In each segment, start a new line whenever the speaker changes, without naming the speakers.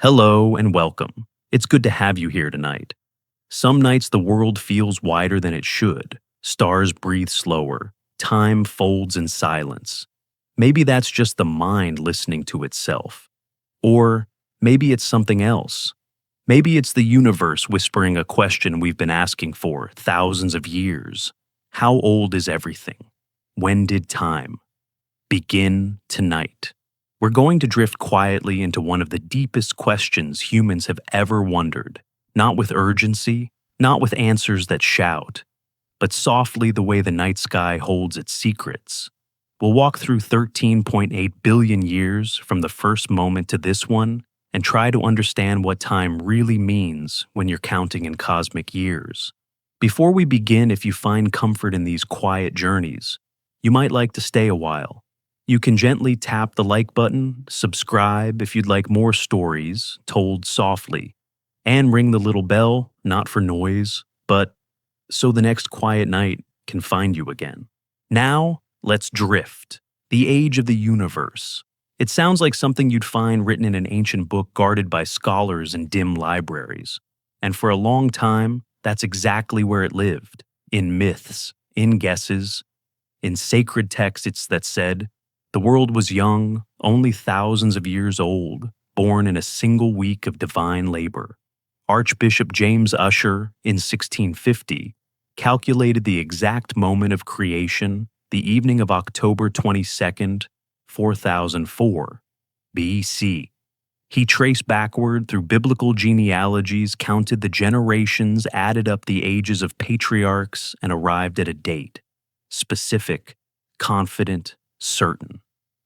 Hello and welcome. It's good to have you here tonight. Some nights the world feels wider than it should. Stars breathe slower. Time folds in silence. Maybe that's just the mind listening to itself. Or maybe it's something else. Maybe it's the universe whispering a question we've been asking for thousands of years. How old is everything? When did time begin tonight? We're going to drift quietly into one of the deepest questions humans have ever wondered, not with urgency, not with answers that shout, but softly the way the night sky holds its secrets. We'll walk through 13.8 billion years from the first moment to this one and try to understand what time really means when you're counting in cosmic years. Before we begin, if you find comfort in these quiet journeys, you might like to stay a while. You can gently tap the like button, subscribe if you'd like more stories told softly, and ring the little bell, not for noise, but so the next quiet night can find you again. Now, let's drift. The age of the universe. It sounds like something you'd find written in an ancient book guarded by scholars in dim libraries. And for a long time, that's exactly where it lived. In myths, in guesses, in sacred texts that said, the world was young, only thousands of years old, born in a single week of divine labor. Archbishop James Ussher, in 1650, calculated the exact moment of creation, the evening of October 22nd, 4004 BC. He traced backward through biblical genealogies, counted the generations, added up the ages of patriarchs, and arrived at a date. Specific, confident, certain.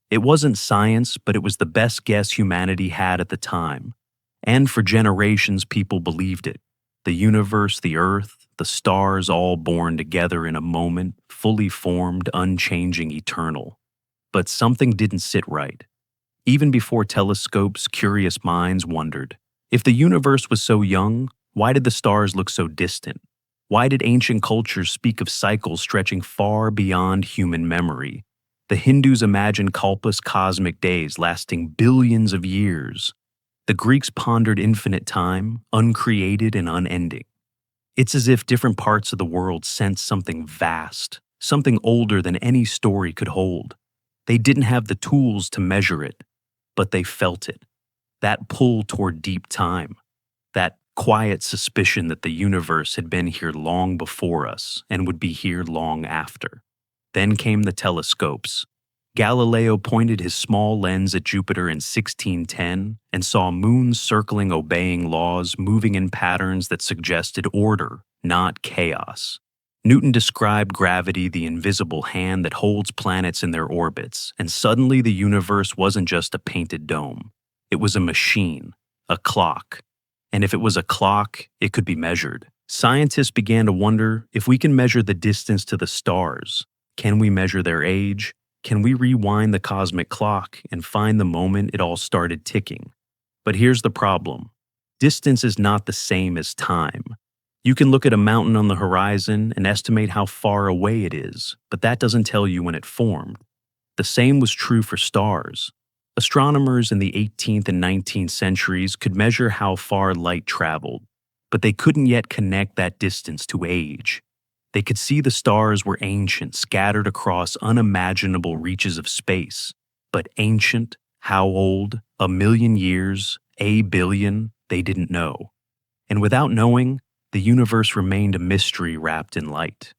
It wasn't science, but it was the best guess humanity had at the time. And for generations, people believed it. The universe, the earth, the stars all born together in a moment, fully formed, unchanging, eternal. But something didn't sit right. Even before telescopes, curious minds wondered, if the universe was so young, why did the stars look so distant? Why did ancient cultures speak of cycles stretching far beyond human memory? The Hindus imagined kalpas, cosmic days lasting billions of years. The Greeks pondered infinite time, uncreated and unending. It's as if different parts of the world sensed something vast, something older than any story could hold. They didn't have the tools to measure it, but they felt it. That pull toward deep time, that quiet suspicion that the universe had been here long before us and would be here long after. Then came the telescopes. Galileo pointed his small lens at Jupiter in 1610 and saw moons circling, obeying laws, moving in patterns that suggested order, not chaos. Newton described gravity, the invisible hand that holds planets in their orbits, and suddenly the universe wasn't just a painted dome. It was a machine, a clock. And if it was a clock, it could be measured. Scientists began to wonder if we can measure the distance to the stars. Can we measure their age? Can we rewind the cosmic clock and find the moment it all started ticking? But here's the problem. Distance is not the same as time. You can look at a mountain on the horizon and estimate how far away it is, but that doesn't tell you when it formed. The same was true for stars. Astronomers in the 18th and 19th centuries could measure how far light traveled, but they couldn't yet connect that distance to age. They could see the stars were ancient, scattered across unimaginable reaches of space. But ancient, how old, 1,000,000 years, a billion, they didn't know. And without knowing, the universe remained a mystery wrapped in light.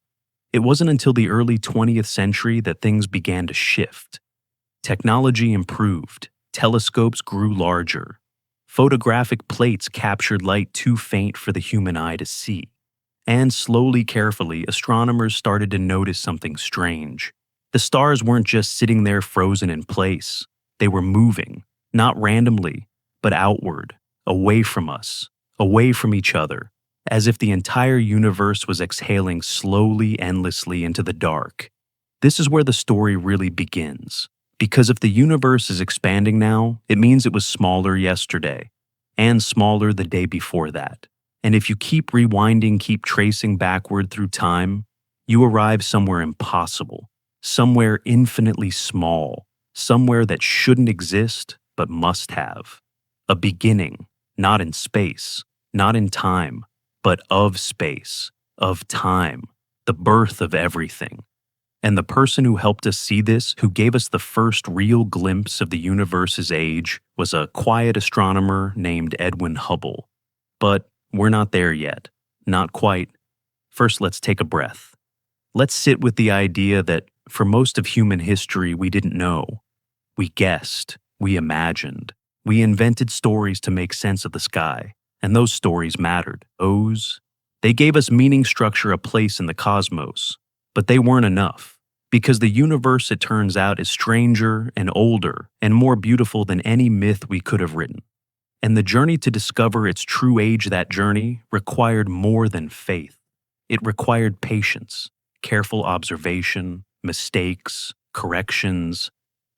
It wasn't until the early 20th century that things began to shift. Technology improved, telescopes grew larger. Photographic plates captured light too faint for the human eye to see. And slowly, carefully, astronomers started to notice something strange. The stars weren't just sitting there frozen in place. They were moving, not randomly, but outward, away from us, away from each other, as if the entire universe was exhaling slowly, endlessly into the dark. This is where the story really begins. Because if the universe is expanding now, it means it was smaller yesterday, and smaller the day before that. And if you keep rewinding, keep tracing backward through time, you arrive somewhere impossible, somewhere infinitely small, somewhere that shouldn't exist but must have. A beginning, not in space, not in time, but of space, of time, the birth of everything. And the person who helped us see this, who gave us the first real glimpse of the universe's age, was a quiet astronomer named Edwin Hubble. But we're not there yet. Not quite. First, let's take a breath. Let's sit with the idea that for most of human history, we didn't know. We guessed. We imagined. We invented stories to make sense of the sky. And those stories mattered. They gave us meaning, structure, a place in the cosmos. But they weren't enough, because the universe, it turns out, is stranger and older and more beautiful than any myth we could have written. And the journey to discover its true age, that journey, required more than faith. It required patience, careful observation, mistakes, corrections,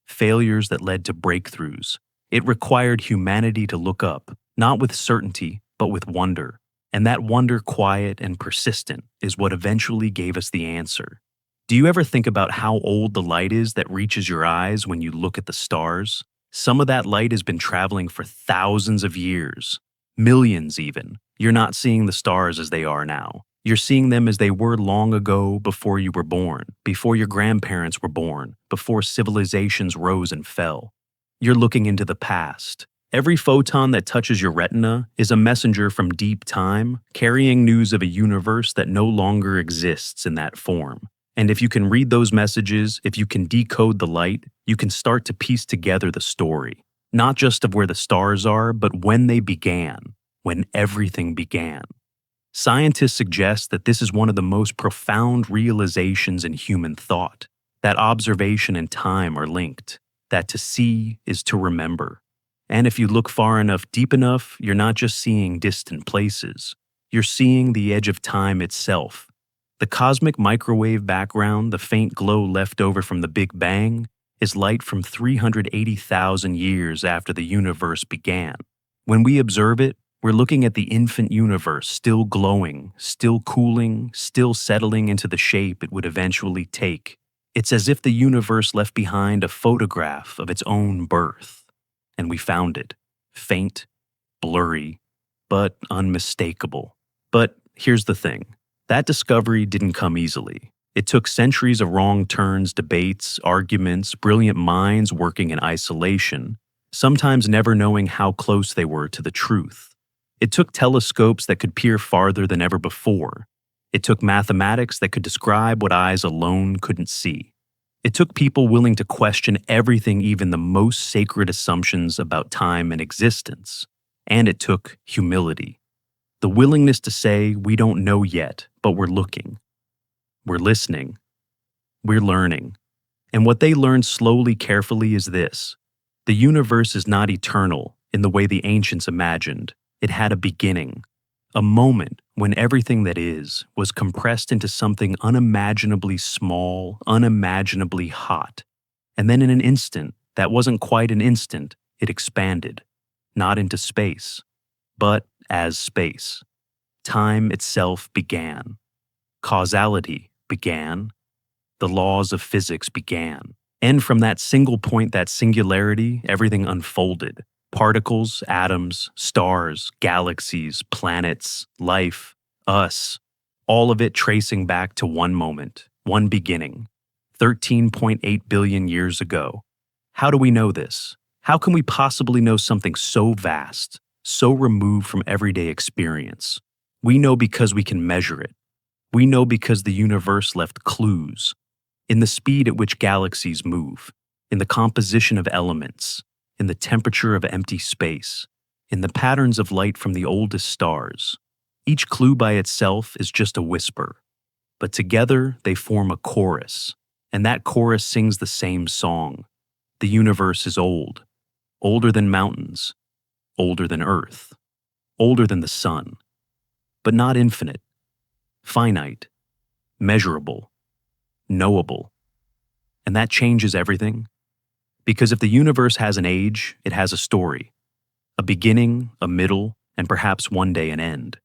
failures that led to breakthroughs. It required humanity to look up, not with certainty, but with wonder. And that wonder, quiet and persistent, is what eventually gave us the answer. Do you ever think about how old the light is that reaches your eyes when you look at the stars? Some of that light has been traveling for thousands of years, millions even. You're not seeing the stars as they are now. You're seeing them as they were long ago, before you were born, before your grandparents were born, before civilizations rose and fell. You're looking into the past. Every photon that touches your retina is a messenger from deep time, carrying news of a universe that no longer exists in that form. And if you can read those messages, if you can decode the light, you can start to piece together the story, not just of where the stars are, but when they began, when everything began. Scientists suggest that this is one of the most profound realizations in human thought, that observation and time are linked, that to see is to remember. And if you look far enough, deep enough, you're not just seeing distant places. You're seeing the edge of time itself. The cosmic microwave background, the faint glow left over from the Big Bang, is light from 380,000 years after the universe began. When we observe it, we're looking at the infant universe still glowing, still cooling, still settling into the shape it would eventually take. It's as if the universe left behind a photograph of its own birth. And we found it. Faint, blurry, but unmistakable. But here's the thing. That discovery didn't come easily. It took centuries of wrong turns, debates, arguments, brilliant minds working in isolation, sometimes never knowing how close they were to the truth. It took telescopes that could peer farther than ever before. It took mathematics that could describe what eyes alone couldn't see. It took people willing to question everything, even the most sacred assumptions about time and existence. And it took humility. The willingness to say, we don't know yet, but we're looking. We're listening. We're learning. And what they learned slowly, carefully is this. The universe is not eternal in the way the ancients imagined. It had a beginning, a moment when everything that is was compressed into something unimaginably small, unimaginably hot. And then in an instant, that wasn't quite an instant, it expanded, not into space, but as space. Time itself began. Causality began. The laws of physics began. And from that single point, that singularity, everything unfolded. Particles, atoms, stars, galaxies, planets, life, us, all of it tracing back to one moment, one beginning, 13.8 billion years ago. How do we know this? How can we possibly know something so vast, so removed from everyday experience? We know because we can measure it. We know because the universe left clues in the speed at which galaxies move, in the composition of elements, in the temperature of empty space, in the patterns of light from the oldest stars. Each clue by itself is just a whisper, but together they form a chorus, and that chorus sings the same song. The universe is old, older than mountains, older than Earth, older than the sun, but not infinite, finite, measurable, knowable. And that changes everything. Because if the universe has an age, it has a story, a beginning, a middle, and perhaps one day an end.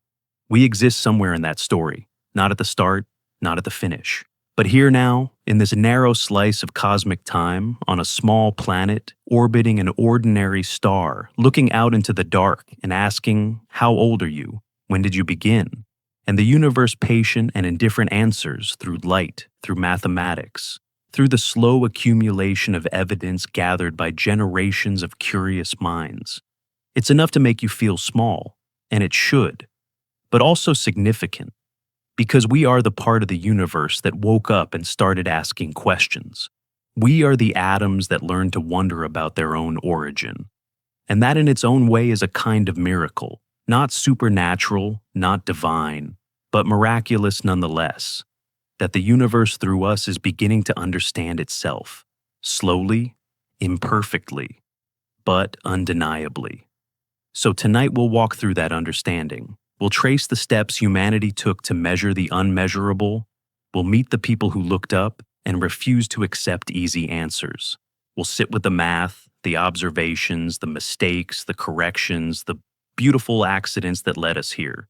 We exist somewhere in that story, not at the start, not at the finish, but here now, In this narrow slice of cosmic time, on a small planet, orbiting an ordinary star, looking out into the dark and asking, "How old are you? When did you begin?" And the universe patient and indifferent answers through light, through mathematics, through the slow accumulation of evidence gathered by generations of curious minds. It's enough to make you feel small, and it should, but also significant, because we are the part of the universe that woke up and started asking questions. We are the atoms that learned to wonder about their own origin. And that in its own way is a kind of miracle, not supernatural, not divine, but miraculous nonetheless, that the universe through us is beginning to understand itself, slowly, imperfectly, but undeniably. So tonight we'll walk through that understanding. We'll trace the steps humanity took to measure the unmeasurable. We'll meet the people who looked up and refused to accept easy answers. We'll sit with the math, the observations, the mistakes, the corrections, the beautiful accidents that led us here.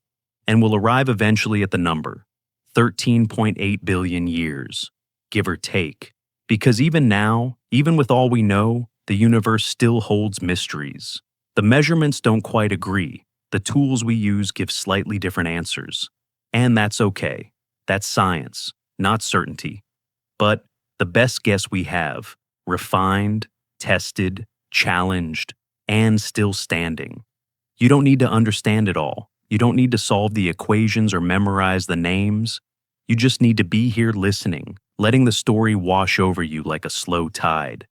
And we'll arrive eventually at the number, 13.8 billion years, give or take. Because even now, even with all we know, the universe still holds mysteries. The measurements don't quite agree. The tools we use give slightly different answers. And that's okay. That's science, not certainty. But the best guess we have, refined, tested, challenged, and still standing. You don't need to understand it all. You don't need to solve the equations or memorize the names. You just need to be here listening, letting the story wash over you like a slow tide.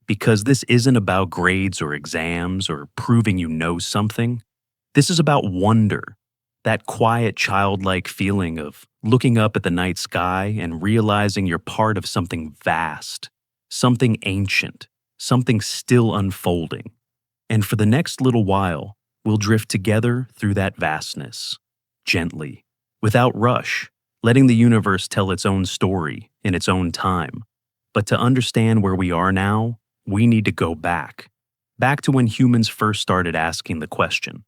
Because this isn't about grades or exams or proving you know something. This is about wonder, that quiet childlike feeling of looking up at the night sky and realizing you're part of something vast, something ancient, something still unfolding. And for the next little while, we'll drift together through that vastness, gently, without rush, letting the universe tell its own story in its own time. But to understand where we are now, we need to go back to when humans first started asking the question.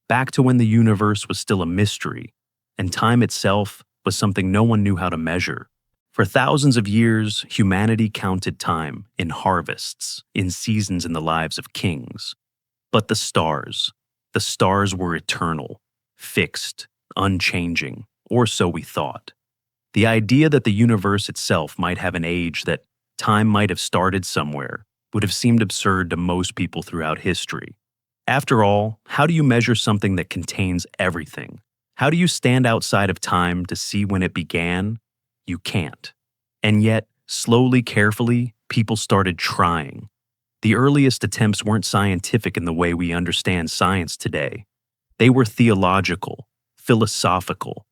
Back to when the universe was still a mystery, and time itself was something no one knew how to measure. For thousands of years, humanity counted time in harvests, in seasons in the lives of kings. But the stars were eternal, fixed, unchanging, or so we thought. The idea that the universe itself might have an age, that time might have started somewhere, would have seemed absurd to most people throughout history. After all, how do you measure something that contains everything? How do you stand outside of time to see when it began? You can't. And yet, slowly, carefully, people started trying. The earliest attempts weren't scientific in the way we understand science today. They were theological, philosophical,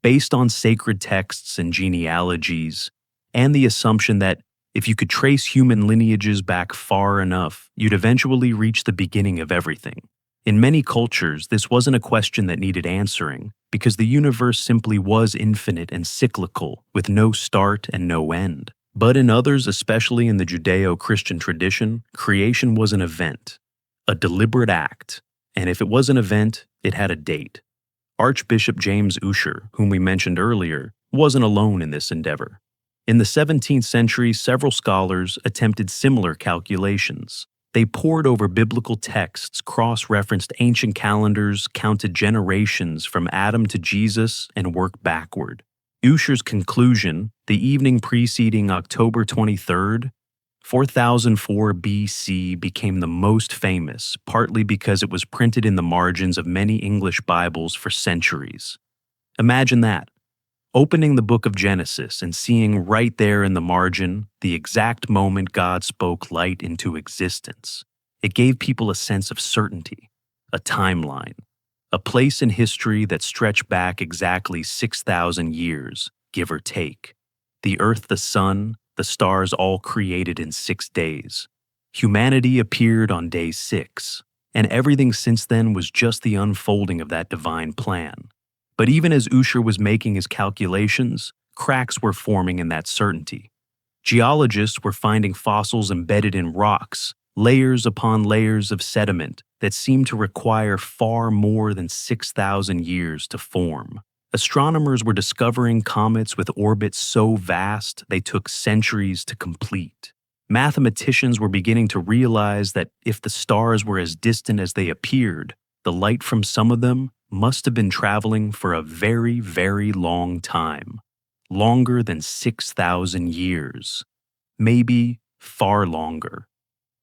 based on sacred texts and genealogies, and the assumption that if you could trace human lineages back far enough, you'd eventually reach the beginning of everything. In many cultures, this wasn't a question that needed answering, because the universe simply was infinite and cyclical, with no start and no end. But in others, especially in the Judeo-Christian tradition, creation was an event, a deliberate act, and if it was an event, it had a date. Archbishop James Ussher, whom we mentioned earlier, wasn't alone in this endeavor. In the 17th century, several scholars attempted similar calculations. They pored over biblical texts, cross-referenced ancient calendars, counted generations from Adam to Jesus, and worked backward. Ussher's conclusion, the evening preceding October 23rd, 4004 BC, became the most famous, partly because it was printed in the margins of many English Bibles for centuries. Imagine that. Opening the book of Genesis and seeing right there in the margin the exact moment God spoke light into existence. It gave people a sense of certainty, a timeline, a place in history that stretched back exactly 6,000 years, give or take. The earth, the sun, the stars all created in 6 days. Humanity appeared on day 6, and everything since then was just the unfolding of that divine plan. But even as Ussher was making his calculations, cracks were forming in that certainty. Geologists were finding fossils embedded in rocks, layers upon layers of sediment that seemed to require far more than 6,000 years to form. Astronomers were discovering comets with orbits so vast they took centuries to complete. Mathematicians were beginning to realize that if the stars were as distant as they appeared, the light from some of them must have been traveling for a very, very long time. Longer than 6,000 years. Maybe far longer.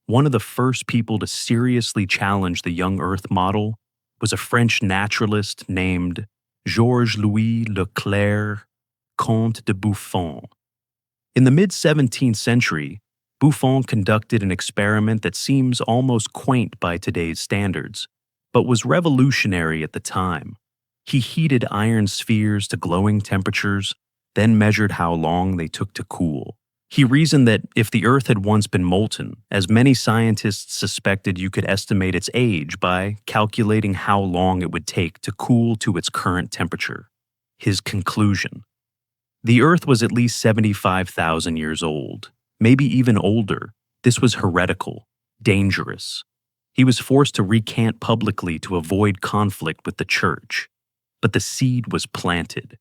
One of the first people to seriously challenge the young Earth model was a French naturalist named Georges-Louis Leclerc, Comte de Buffon. In the mid-17th century, Buffon conducted an experiment that seems almost quaint by today's standards, but was revolutionary at the time. He heated iron spheres to glowing temperatures, then measured how long they took to cool. He reasoned that if the Earth had once been molten, as many scientists suspected, you could estimate its age by calculating how long it would take to cool to its current temperature. His conclusion: the Earth was at least 75,000 years old, maybe even older. This was heretical, dangerous. He was forced to recant publicly to avoid conflict with the church. But the seed was planted.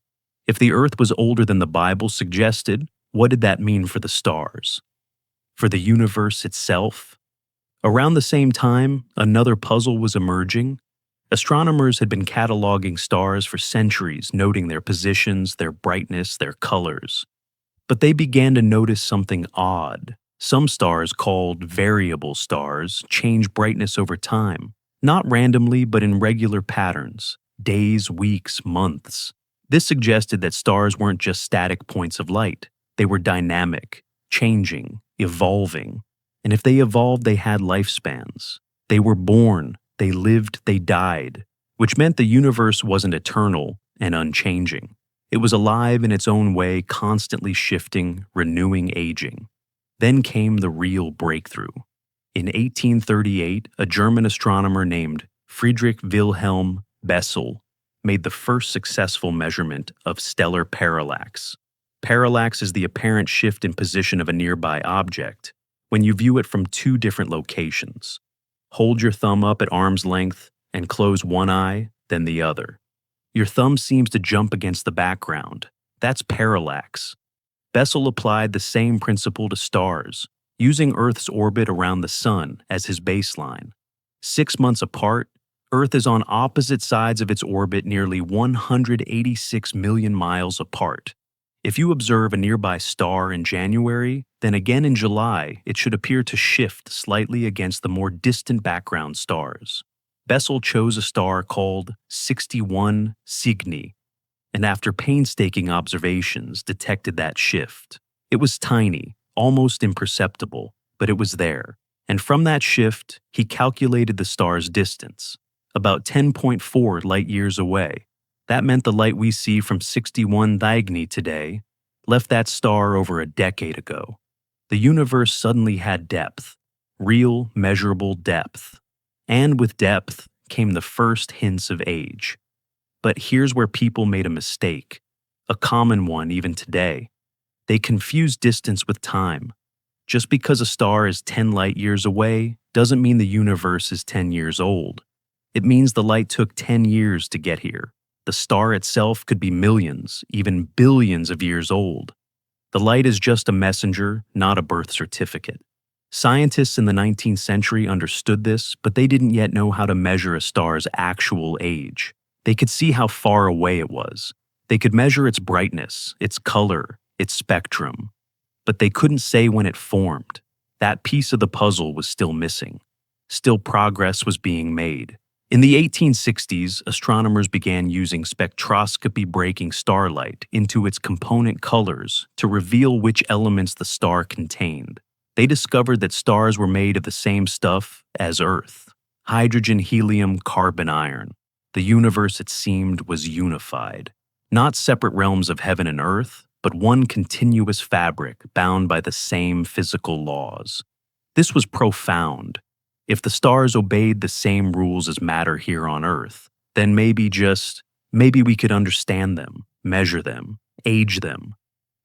If the Earth was older than the Bible suggested, what did that mean for the stars? For the universe itself? Around the same time, another puzzle was emerging. Astronomers had been cataloging stars for centuries, noting their positions, their brightness, their colors. But they began to notice something odd. Some stars, called variable stars, change brightness over time, not randomly but in regular patterns, days, weeks, months. This suggested that stars weren't just static points of light. They were dynamic, changing, evolving. And if they evolved, they had lifespans. They were born, they lived, they died, which meant the universe wasn't eternal and unchanging. It was alive in its own way, constantly shifting, renewing, aging. Then came the real breakthrough. In 1838, a German astronomer named Friedrich Wilhelm Bessel made the first successful measurement of stellar parallax. Parallax is the apparent shift in position of a nearby object when you view it from two different locations. Hold your thumb up at arm's length and close one eye, then the other. Your thumb seems to jump against the background. That's parallax. Bessel applied the same principle to stars, using Earth's orbit around the Sun as his baseline. 6 months apart, Earth is on opposite sides of its orbit nearly 186 million miles apart. If you observe a nearby star in January, then again in July, it should appear to shift slightly against the more distant background stars. Bessel chose a star called 61 Cygni, and after painstaking observations, detected that shift. It was tiny, almost imperceptible, but it was there. And from that shift, he calculated the star's distance, about 10.4 light-years away. That meant the light we see from 61 Cygni today left that star over a decade ago. The universe suddenly had depth, real, measurable depth. And with depth came the first hints of age. But here's where people made a mistake, a common one even today. They confused distance with time. Just because a star is 10 light-years away doesn't mean the universe is 10 years old. It means the light took 10 years to get here. The star itself could be millions, even billions of years old. The light is just a messenger, not a birth certificate. Scientists in the 19th century understood this, but they didn't yet know how to measure a star's actual age. They could see how far away it was. They could measure its brightness, its color, its spectrum. But they couldn't say when it formed. That piece of the puzzle was still missing. Still progress was being made. In the 1860s, astronomers began using spectroscopy breaking starlight into its component colors to reveal which elements the star contained. They discovered that stars were made of the same stuff as Earth: hydrogen, helium, carbon, iron. The universe, it seemed, was unified. Not separate realms of heaven and earth, but one continuous fabric bound by the same physical laws. This was profound. If the stars obeyed the same rules as matter here on Earth, then maybe we could understand them, measure them, age them.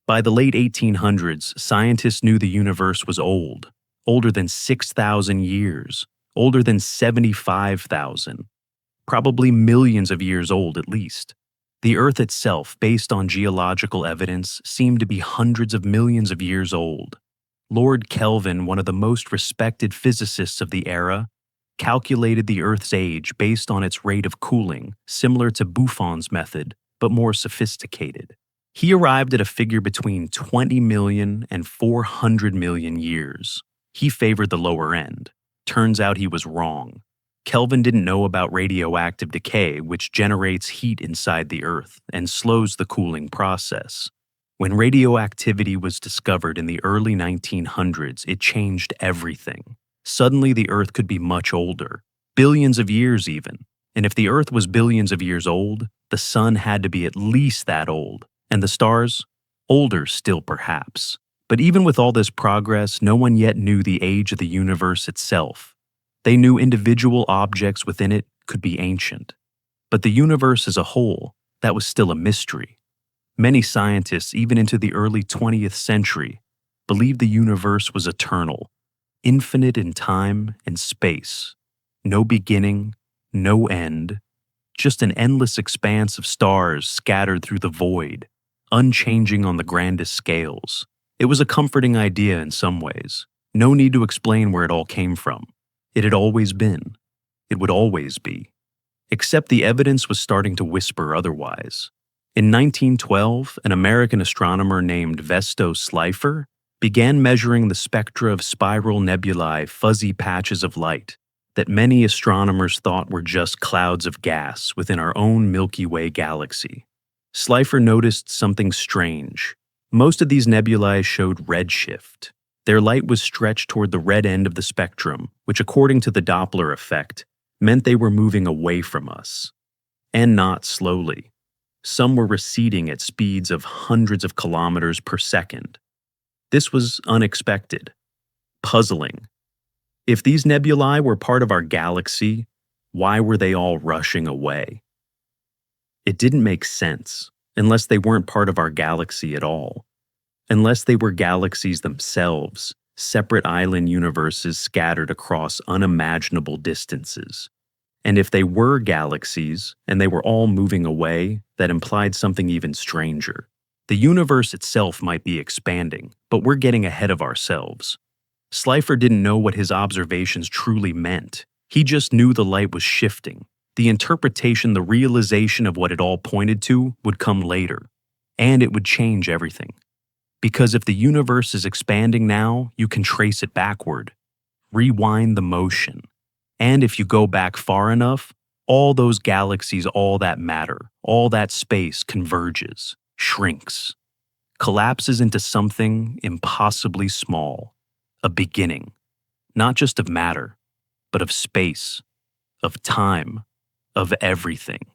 By the late 1800s, scientists knew the universe was old, older than 6,000 years, older than 75,000, probably millions of years old at least. The Earth itself, based on geological evidence, seemed to be hundreds of millions of years old. Lord Kelvin, one of the most respected physicists of the era, calculated the Earth's age based on its rate of cooling, similar to Buffon's method, but more sophisticated. He arrived at a figure between 20 million and 400 million years. He favored the lower end. Turns out he was wrong. Kelvin didn't know about radioactive decay, which generates heat inside the Earth and slows the cooling process. When radioactivity was discovered in the early 1900s, it changed everything. Suddenly, the Earth could be much older, billions of years even. And if the Earth was billions of years old, the Sun had to be at least that old. And the stars? Older still, perhaps. But even with all this progress, no one yet knew the age of the universe itself. They knew individual objects within it could be ancient. But the universe as a whole, that was still a mystery. Many scientists, even into the early 20th century, believed the universe was eternal, infinite in time and space. No beginning, no end, just an endless expanse of stars scattered through the void, unchanging on the grandest scales. It was a comforting idea in some ways. No need to explain where it all came from. It had always been. It would always be. Except the evidence was starting to whisper otherwise. In 1912, an American astronomer named Vesto Slipher began measuring the spectra of spiral nebulae, fuzzy patches of light that many astronomers thought were just clouds of gas within our own Milky Way galaxy. Slipher noticed something strange. Most of these nebulae showed redshift. Their light was stretched toward the red end of the spectrum, which, according to the Doppler effect, meant they were moving away from us. And not slowly. Some were receding at speeds of hundreds of kilometers per second. This was unexpected, puzzling. If these nebulae were part of our galaxy, why were they all rushing away? It didn't make sense, unless they weren't part of our galaxy at all. Unless they were galaxies themselves, separate island universes scattered across unimaginable distances. And if they were galaxies, and they were all moving away, that implied something even stranger. The universe itself might be expanding, but we're getting ahead of ourselves. Slipher didn't know what his observations truly meant. He just knew the light was shifting. The interpretation, the realization of what it all pointed to would come later. And it would change everything. Because if the universe is expanding now, you can trace it backward. Rewind the motion. And if you go back far enough, all those galaxies, all that matter, all that space converges, shrinks, collapses into something impossibly small. A beginning, not just of matter, but of space, of time, of everything.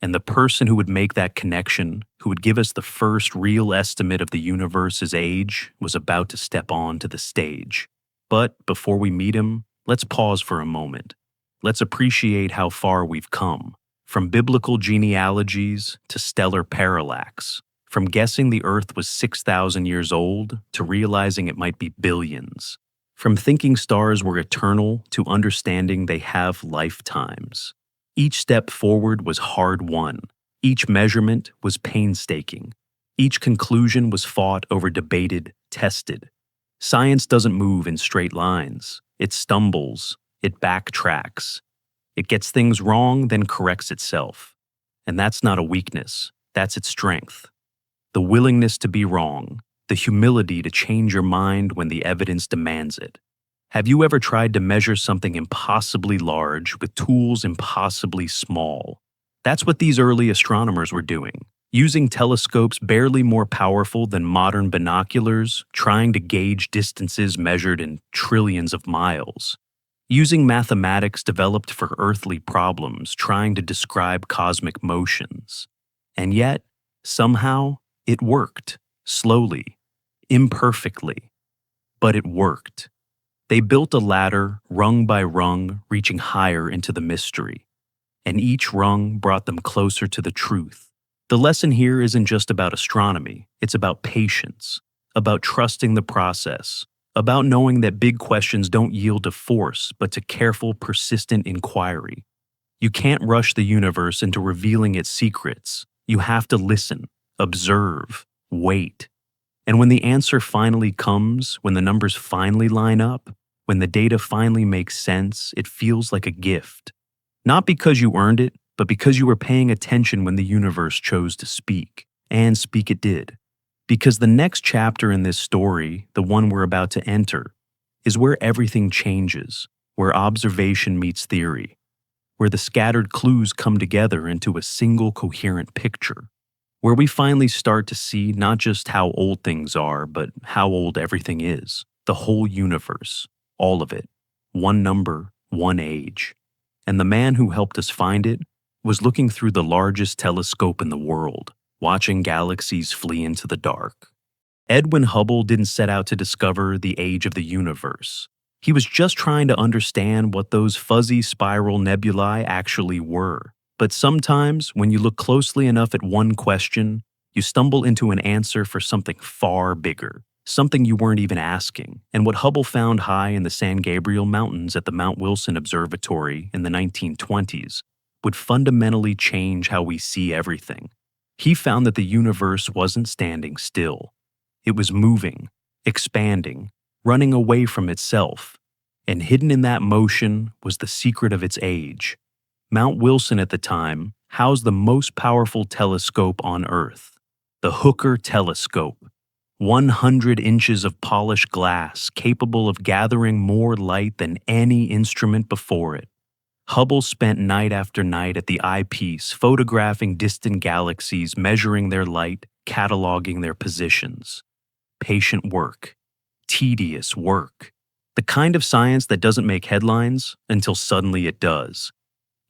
And the person who would make that connection, who would give us the first real estimate of the universe's age, was about to step onto the stage. But before we meet him, let's pause for a moment. Let's appreciate how far we've come, from biblical genealogies to stellar parallax. From guessing the Earth was 6,000 years old to realizing it might be billions. From thinking stars were eternal to understanding they have lifetimes. Each step forward was hard-won. Each measurement was painstaking. Each conclusion was fought over, debated, tested. Science doesn't move in straight lines. It stumbles. It backtracks. It gets things wrong, then corrects itself. And that's not a weakness. That's its strength. The willingness to be wrong, the humility to change your mind when the evidence demands it. Have you ever tried to measure something impossibly large with tools impossibly small? That's what these early astronomers were doing, using telescopes barely more powerful than modern binoculars, trying to gauge distances measured in trillions of miles. Using mathematics developed for earthly problems, trying to describe cosmic motions. And yet, somehow, it worked, slowly, imperfectly, but it worked. They built a ladder, rung by rung, reaching higher into the mystery, and each rung brought them closer to the truth. The lesson here isn't just about astronomy, it's about patience, about trusting the process, about knowing that big questions don't yield to force, but to careful, persistent inquiry. You can't rush the universe into revealing its secrets. You have to listen, observe, wait. And when the answer finally comes, when the numbers finally line up, when the data finally makes sense, it feels like a gift. Not because you earned it, but because you were paying attention when the universe chose to speak. And speak it did. Because the next chapter in this story, the one we're about to enter, is where everything changes, where observation meets theory, where the scattered clues come together into a single coherent picture, where we finally start to see not just how old things are, but how old everything is, the whole universe, all of it, one number, one age. And the man who helped us find it was looking through the largest telescope in the world, watching galaxies flee into the dark. Edwin Hubble didn't set out to discover the age of the universe. He was just trying to understand what those fuzzy spiral nebulae actually were. But sometimes, when you look closely enough at one question, you stumble into an answer for something far bigger, something you weren't even asking. And what Hubble found high in the San Gabriel Mountains at the Mount Wilson Observatory in the 1920s would fundamentally change how we see everything. He found that the universe wasn't standing still. It was moving, expanding, running away from itself, and hidden in that motion was the secret of its age. Mount Wilson at the time housed the most powerful telescope on Earth, the Hooker telescope, 100 inches of polished glass capable of gathering more light than any instrument before it. Hubble spent night after night at the eyepiece photographing distant galaxies, measuring their light, cataloging their positions. Patient work, tedious work, the kind of science that doesn't make headlines until suddenly it does.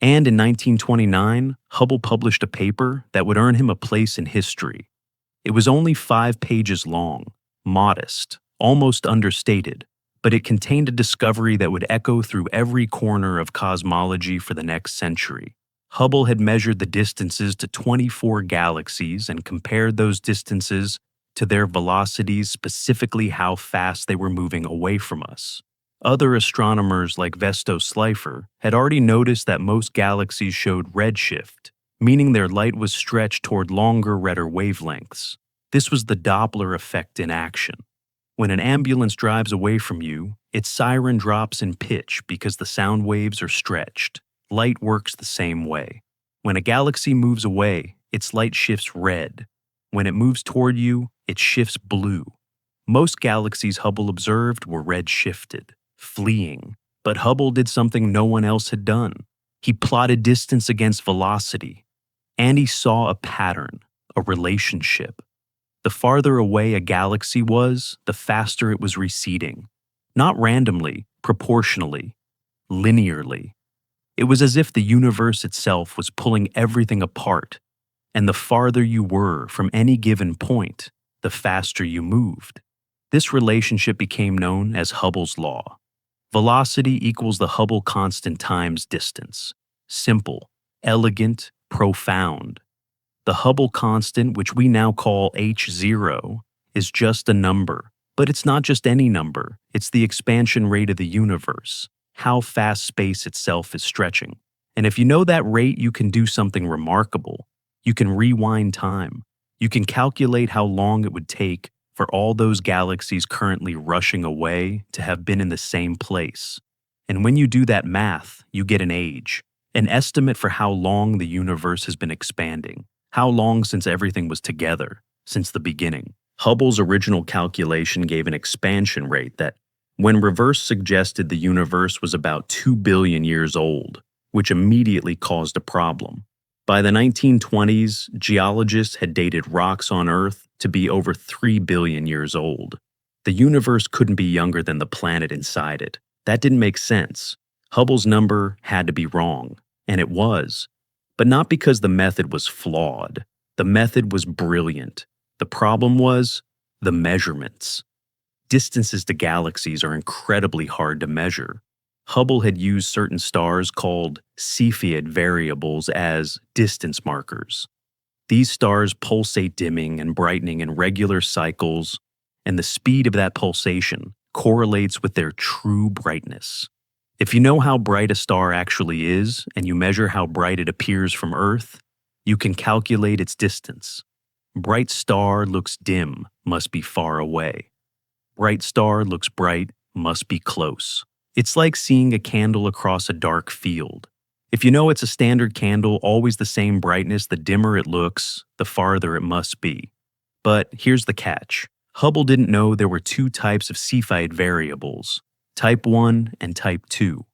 And in 1929, Hubble published a paper that would earn him a place in history. It was only 5 pages long, modest, almost understated, but it contained a discovery that would echo through every corner of cosmology for the next century. Hubble had measured the distances to 24 galaxies and compared those distances to their velocities, specifically how fast they were moving away from us. Other astronomers like Vesto Slipher had already noticed that most galaxies showed redshift, meaning their light was stretched toward longer, redder wavelengths. This was the Doppler effect in action. When an ambulance drives away from you, its siren drops in pitch because the sound waves are stretched. Light works the same way. When a galaxy moves away, its light shifts red. When it moves toward you, it shifts blue. Most galaxies Hubble observed were red-shifted, fleeing. But Hubble did something no one else had done. He plotted distance against velocity, and he saw a pattern, a relationship. The farther away a galaxy was, the faster it was receding. Not randomly, proportionally, linearly. It was as if the universe itself was pulling everything apart, and the farther you were from any given point, the faster you moved. This relationship became known as Hubble's law. Velocity equals the Hubble constant times distance. Simple, elegant, profound. The Hubble constant, which we now call h0, is just a number. But it's not just any number. It's the expansion rate of the universe, how fast space itself is stretching. And if you know that rate, you can do something remarkable. You can rewind time. You can calculate how long it would take for all those galaxies currently rushing away to have been in the same place. And when you do that math, you get an age, an estimate for how long the universe has been expanding, how long since everything was together, since the beginning. Hubble's original calculation gave an expansion rate that, when reverse, suggested the universe was about 2 billion years old, which immediately caused a problem. By the 1920s, geologists had dated rocks on Earth to be over 3 billion years old. The universe couldn't be younger than the planet inside it. That didn't make sense. Hubble's number had to be wrong, and it was. But not because the method was flawed. The method was brilliant. The problem was the measurements. Distances to galaxies are incredibly hard to measure. Hubble had used certain stars called Cepheid variables as distance markers. These stars pulsate, dimming and brightening in regular cycles, and the speed of that pulsation correlates with their true brightness. If you know how bright a star actually is, and you measure how bright it appears from Earth, You can calculate its distance. Bright star looks dim, must be far away. Bright star looks bright, must be close. It's like seeing a candle across a dark field. If you know it's a standard candle, always the same brightness, the dimmer it looks, the farther it must be. But here's the catch. Hubble didn't know there were two types of Cepheid variables, type 1 and type 2.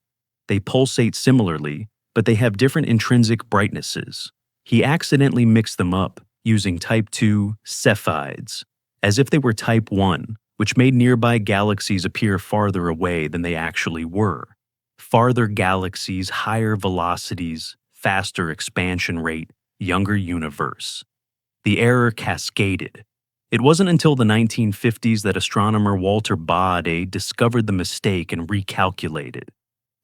They pulsate similarly, but they have different intrinsic brightnesses. He accidentally mixed them up, using type 2 Cepheids, as if they were type 1, which made nearby galaxies appear farther away than they actually were. Farther galaxies, higher velocities, faster expansion rate, younger universe. The error cascaded. It wasn't until the 1950s that astronomer Walter Baade discovered the mistake and recalculated.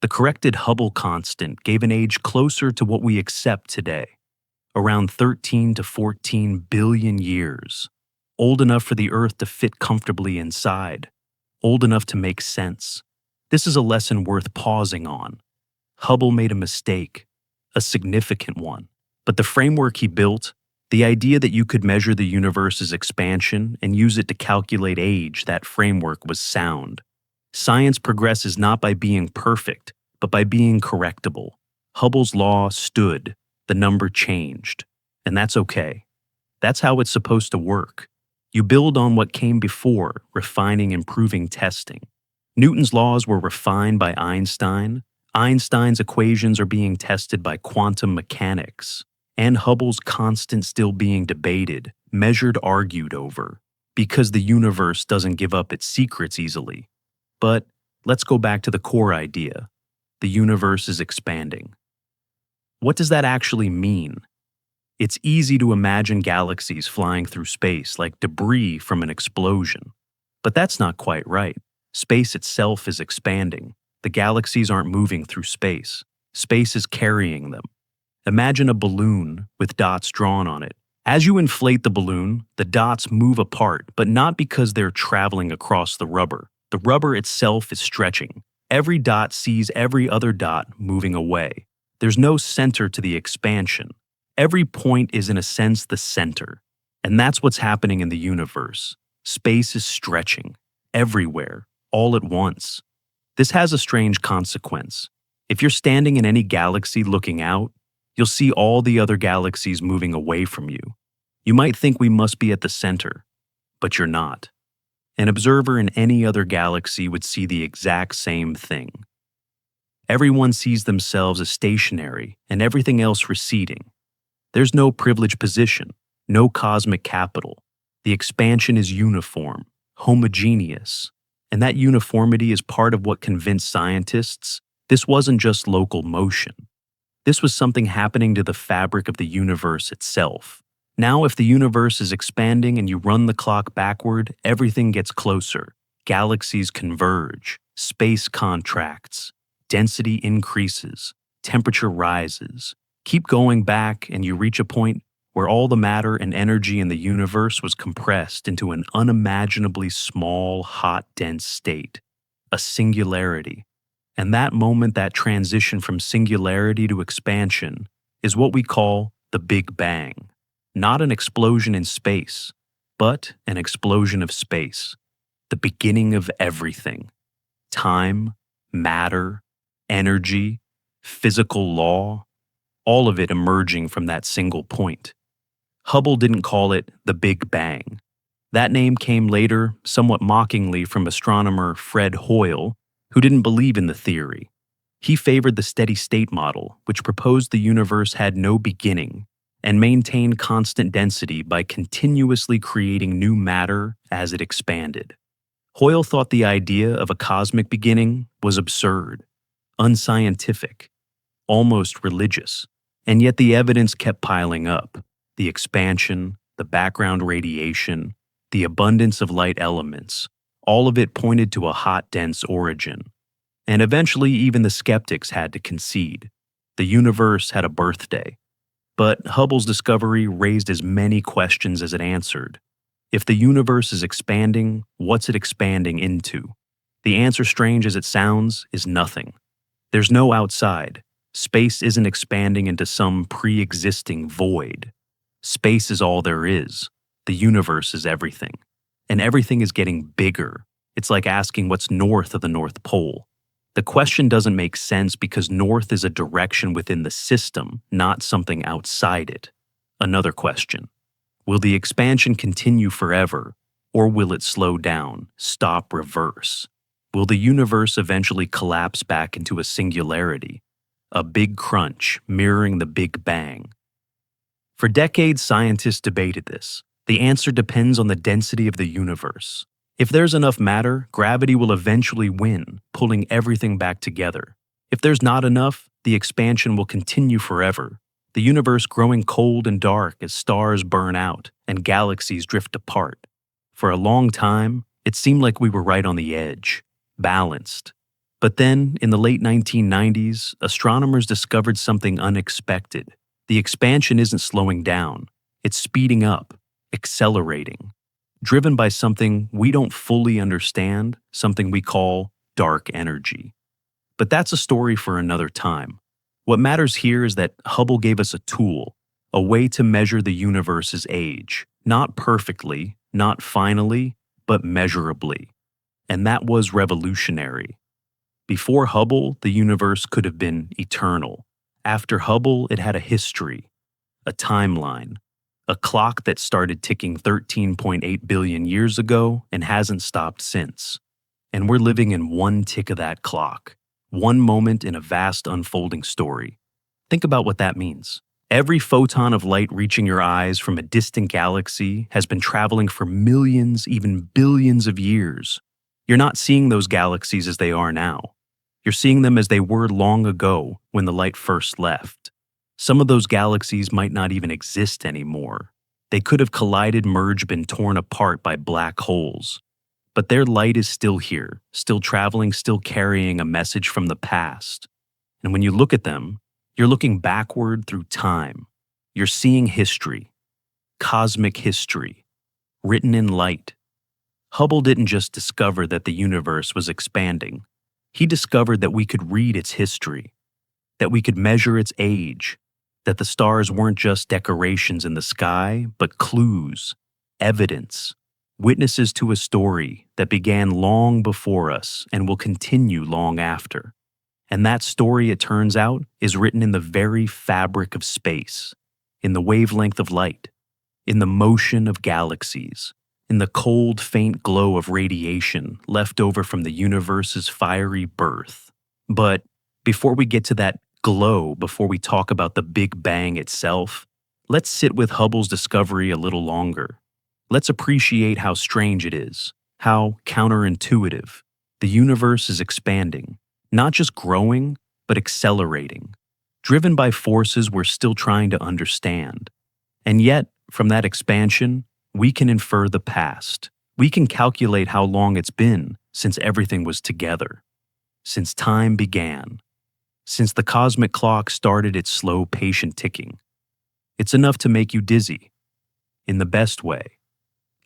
The corrected Hubble constant gave an age closer to what we accept today, around 13 to 14 billion years, old enough for the Earth to fit comfortably inside, old enough to make sense. This is a lesson worth pausing on. Hubble made a mistake, a significant one, but the framework he built, the idea that you could measure the universe's expansion and use it to calculate age, that framework was sound. Science progresses not by being perfect, but by being correctable. Hubble's law stood, the number changed, and that's okay. That's how it's supposed to work. You build on what came before, refining, improving, testing. Newton's laws were refined by Einstein. Einstein's equations are being tested by quantum mechanics. And Hubble's constant still being debated, measured, argued over, because the universe doesn't give up its secrets easily. But let's go back to the core idea. The universe is expanding. What does that actually mean? It's easy to imagine galaxies flying through space like debris from an explosion. But that's not quite right. Space itself is expanding. The galaxies aren't moving through space. Space is carrying them. Imagine a balloon with dots drawn on it. As you inflate the balloon, the dots move apart, but not because they're traveling across the rubber. The rubber itself is stretching. Every dot sees every other dot moving away. There's no center to the expansion. Every point is in a sense the center. And that's what's happening in the universe. Space is stretching. Everywhere. All at once. This has a strange consequence. If you're standing in any galaxy looking out, you'll see all the other galaxies moving away from you. You might think we must be at the center, but you're not. An observer in any other galaxy would see the exact same thing. Everyone sees themselves as stationary and everything else receding. There's no privileged position, no cosmic capital. The expansion is uniform, homogeneous, and that uniformity is part of what convinced scientists this wasn't just local motion. This was something happening to the fabric of the universe itself. Now, if the universe is expanding and you run the clock backward, everything gets closer. Galaxies converge, space contracts, density increases, temperature rises. Keep going back and you reach a point where all the matter and energy in the universe was compressed into an unimaginably small, hot, dense state, a singularity. And that moment, that transition from singularity to expansion, is what we call the Big Bang. Not an explosion in space, but an explosion of space. The beginning of everything. Time, matter, energy, physical law, all of it emerging from that single point. Hubble didn't call it the Big Bang. That name came later, somewhat mockingly, from astronomer Fred Hoyle, who didn't believe in the theory. He favored the steady-state model, which proposed the universe had no beginning and maintained constant density by continuously creating new matter as it expanded. Hoyle thought the idea of a cosmic beginning was absurd, unscientific, almost religious, and yet the evidence kept piling up. The expansion, the background radiation, the abundance of light elements, all of it pointed to a hot, dense origin. And eventually, even the skeptics had to concede. The universe had a birthday. But Hubble's discovery raised as many questions as it answered. If the universe is expanding, what's it expanding into? The answer, strange as it sounds, is nothing. There's no outside. Space isn't expanding into some pre-existing void. Space is all there is. The universe is everything. And everything is getting bigger. It's like asking what's north of the North Pole. The question doesn't make sense because north is a direction within the system, not something outside it. Another question. Will the expansion continue forever, or will it slow down, stop, reverse? Will the universe eventually collapse back into a singularity, a big crunch mirroring the Big Bang? For decades, scientists debated this. The answer depends on the density of the universe. If there's enough matter, gravity will eventually win, pulling everything back together. If there's not enough, the expansion will continue forever, the universe growing cold and dark as stars burn out and galaxies drift apart. For a long time, it seemed like we were right on the edge, balanced. But then, in the late 1990s, astronomers discovered something unexpected. The expansion isn't slowing down, it's speeding up, accelerating, driven by something we don't fully understand, something we call dark energy. But that's a story for another time. What matters here is that Hubble gave us a tool, a way to measure the universe's age, not perfectly, not finally, but measurably. And that was revolutionary. Before Hubble, the universe could have been eternal. After Hubble, it had a history, a timeline, a clock that started ticking 13.8 billion years ago and hasn't stopped since. And we're living in one tick of that clock, one moment in a vast unfolding story. Think about what that means. Every photon of light reaching your eyes from a distant galaxy has been traveling for millions, even billions of years. You're not seeing those galaxies as they are now. You're seeing them as they were long ago when the light first left. Some of those galaxies might not even exist anymore. They could have collided, merged, been torn apart by black holes. But their light is still here, still traveling, still carrying a message from the past. And when you look at them, you're looking backward through time. You're seeing history, cosmic history, written in light. Hubble didn't just discover that the universe was expanding. He discovered that we could read its history, that we could measure its age, that the stars weren't just decorations in the sky, but clues, evidence, witnesses to a story that began long before us and will continue long after. And that story, it turns out, is written in the very fabric of space, in the wavelength of light, in the motion of galaxies, in the cold, faint glow of radiation left over from the universe's fiery birth. But before we get to that glow, before we talk about the Big Bang itself, let's sit with Hubble's discovery a little longer. Let's appreciate how strange it is, how counterintuitive. The universe is expanding, not just growing, but accelerating, driven by forces we're still trying to understand. And yet, from that expansion, we can infer the past. We can calculate how long it's been since everything was together, since time began, since the cosmic clock started its slow, patient ticking. It's enough to make you dizzy, in the best way,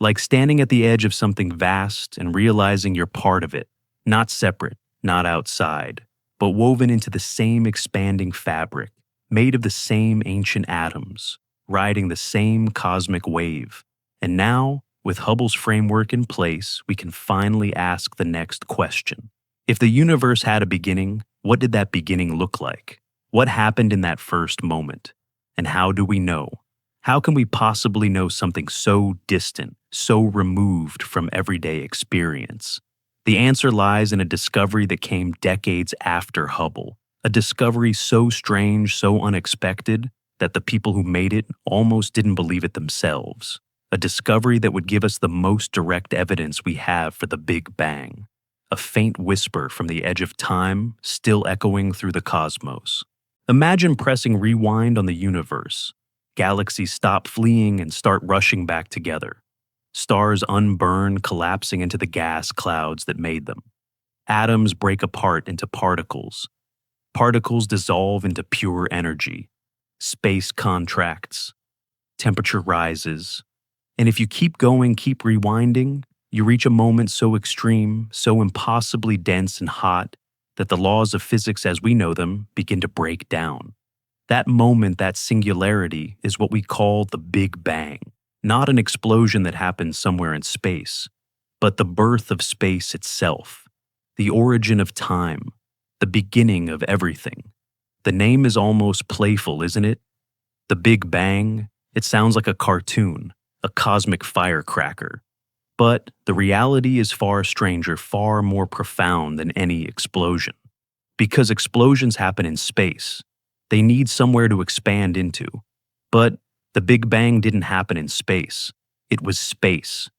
like standing at the edge of something vast and realizing you're part of it, not separate, not outside, but woven into the same expanding fabric, made of the same ancient atoms, riding the same cosmic wave. And now, with Hubble's framework in place, we can finally ask the next question. If the universe had a beginning, what did that beginning look like? What happened in that first moment? And how do we know? How can we possibly know something so distant, so removed from everyday experience? The answer lies in a discovery that came decades after Hubble, a discovery so strange, so unexpected, that the people who made it almost didn't believe it themselves. A discovery that would give us the most direct evidence we have for the Big Bang. A faint whisper from the edge of time, still echoing through the cosmos. Imagine pressing rewind on the universe. Galaxies stop fleeing and start rushing back together. Stars unburn, collapsing into the gas clouds that made them. Atoms break apart into particles. Particles dissolve into pure energy. Space contracts. Temperature rises. And if you keep going, keep rewinding, you reach a moment so extreme, so impossibly dense and hot, that the laws of physics as we know them begin to break down. That moment, that singularity, is what we call the Big Bang, not an explosion that happened somewhere in space, but the birth of space itself, the origin of time, the beginning of everything. The name is almost playful, isn't it? The Big Bang, it sounds like a cartoon, a cosmic firecracker. But the reality is far stranger, far more profound than any explosion. Because explosions happen in space, they need somewhere to expand into. But the Big Bang didn't happen in space. It was space.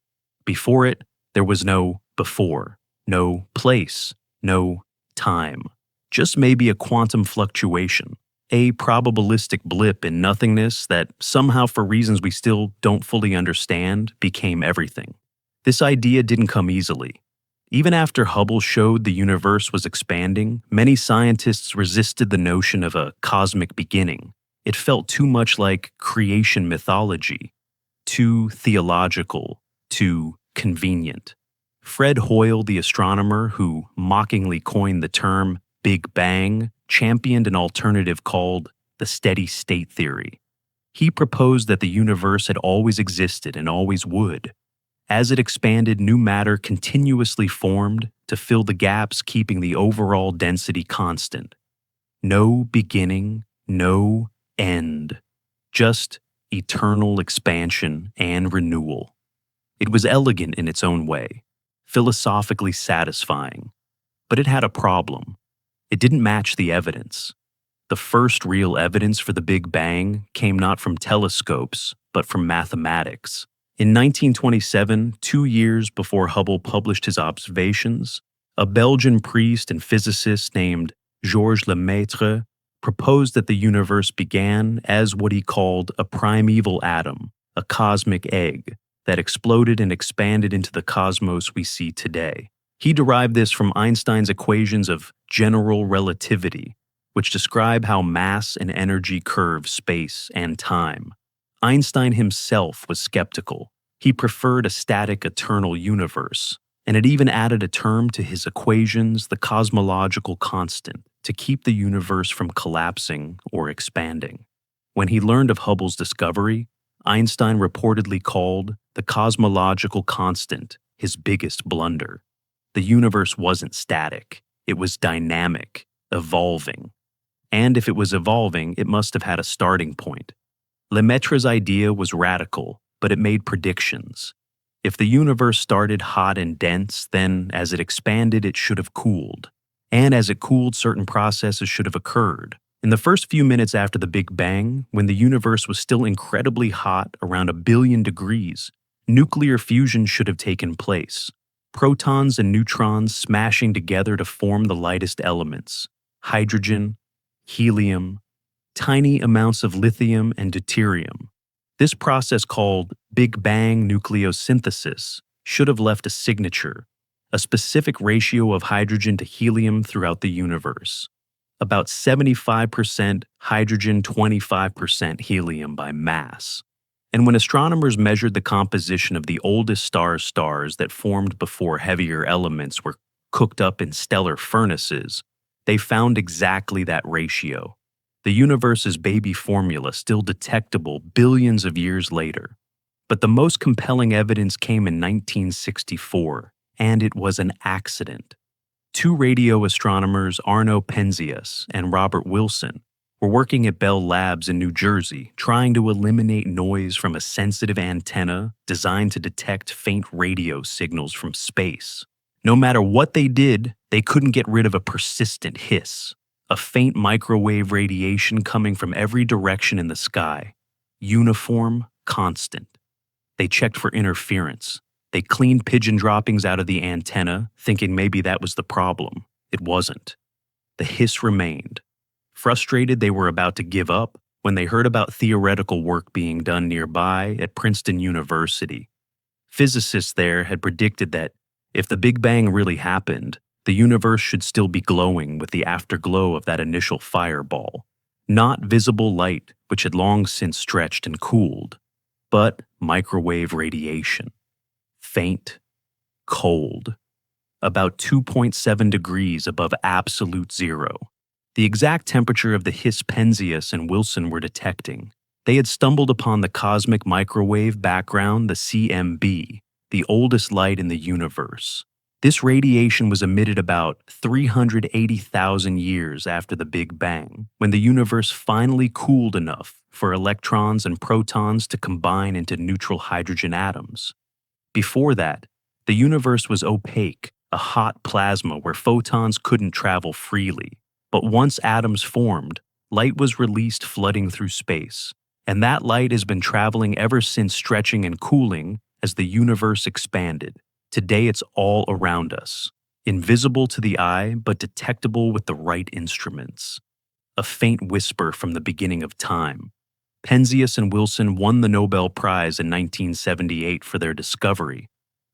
Before it, there was no before, no place, no time. Just maybe a quantum fluctuation, a probabilistic blip in nothingness that somehow, for reasons we still don't fully understand, became everything. This idea didn't come easily. Even after Hubble showed the universe was expanding, many scientists resisted the notion of a cosmic beginning. It felt too much like creation mythology, too theological, too convenient. Fred Hoyle, the astronomer who mockingly coined the term Big Bang, championed an alternative called the steady state theory. He proposed that the universe had always existed and always would. As it expanded, new matter continuously formed to fill the gaps, keeping the overall density constant. No beginning, no end. Just eternal expansion and renewal. It was elegant in its own way, philosophically satisfying. But it had a problem. It didn't match the evidence. The first real evidence for the Big Bang came not from telescopes, but from mathematics. In 1927, 2 years before Hubble published his observations, a Belgian priest and physicist named Georges Lemaitre proposed that the universe began as what he called a primeval atom, a cosmic egg, that exploded and expanded into the cosmos we see today. He derived this from Einstein's equations of general relativity, which describe how mass and energy curve space and time. Einstein himself was skeptical. He preferred a static eternal universe, and it even added a term to his equations, the cosmological constant, to keep the universe from collapsing or expanding. When he learned of Hubble's discovery, Einstein reportedly called the cosmological constant his biggest blunder. The universe wasn't static. It was dynamic, evolving. And if it was evolving, it must have had a starting point. Lemaitre's idea was radical, but it made predictions. If the universe started hot and dense, then as it expanded, it should have cooled. And as it cooled, certain processes should have occurred. In the first few minutes after the Big Bang, when the universe was still incredibly hot, around 1 billion degrees, nuclear fusion should have taken place. Protons and neutrons smashing together to form the lightest elements: hydrogen, helium, tiny amounts of lithium and deuterium. This process, called Big Bang nucleosynthesis, should have left a signature, a specific ratio of hydrogen to helium throughout the universe. About 75% hydrogen, 25% helium by mass. And when astronomers measured the composition of the oldest stars that formed before heavier elements were cooked up in stellar furnaces, they found exactly that ratio. The universe's baby formula still detectable billions of years later. But the most compelling evidence came in 1964, and it was an accident. 2 radio astronomers, Arno Penzias and Robert Wilson, were working at Bell Labs in New Jersey, trying to eliminate noise from a sensitive antenna designed to detect faint radio signals from space. No matter what they did, they couldn't get rid of a persistent hiss, a faint microwave radiation coming from every direction in the sky, uniform, constant. They checked for interference. They cleaned pigeon droppings out of the antenna, thinking maybe that was the problem. It wasn't. The hiss remained. Frustrated, they were about to give up when they heard about theoretical work being done nearby at Princeton University. Physicists there had predicted that if the Big Bang really happened, the universe should still be glowing with the afterglow of that initial fireball. Not visible light, which had long since stretched and cooled, but microwave radiation. Faint, cold, about 2.7 degrees above absolute zero. The exact temperature of the hiss Penzias and Wilson were detecting. They had stumbled upon the cosmic microwave background, the CMB, the oldest light in the universe. This radiation was emitted about 380,000 years after the Big Bang, when the universe finally cooled enough for electrons and protons to combine into neutral hydrogen atoms. Before that, the universe was opaque, a hot plasma where photons couldn't travel freely. But once atoms formed, light was released flooding through space. And that light has been traveling ever since, stretching and cooling as the universe expanded. Today it's all around us, invisible to the eye but detectable with the right instruments. A faint whisper from the beginning of time. Penzias and Wilson won the Nobel Prize in 1978 for their discovery.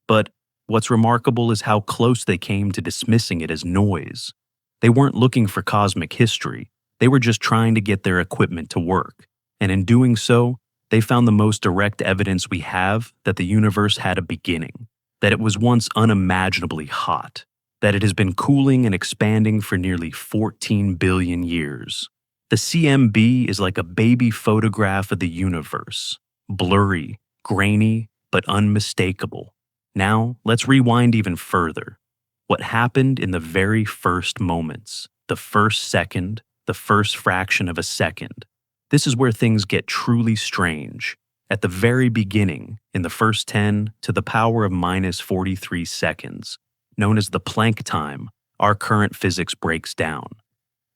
But what's remarkable is how close they came to dismissing it as noise. They weren't looking for cosmic history. They were just trying to get their equipment to work. And in doing so, they found the most direct evidence we have that the universe had a beginning, that it was once unimaginably hot, that it has been cooling and expanding for nearly 14 billion years. The CMB is like a baby photograph of the universe, blurry, grainy, but unmistakable. Now, let's rewind even further. What happened in the very first moments, the first second, the first fraction of a second? This is where things get truly strange. At the very beginning, in the first 10 to the power of minus 43 seconds, known as the Planck time, our current physics breaks down.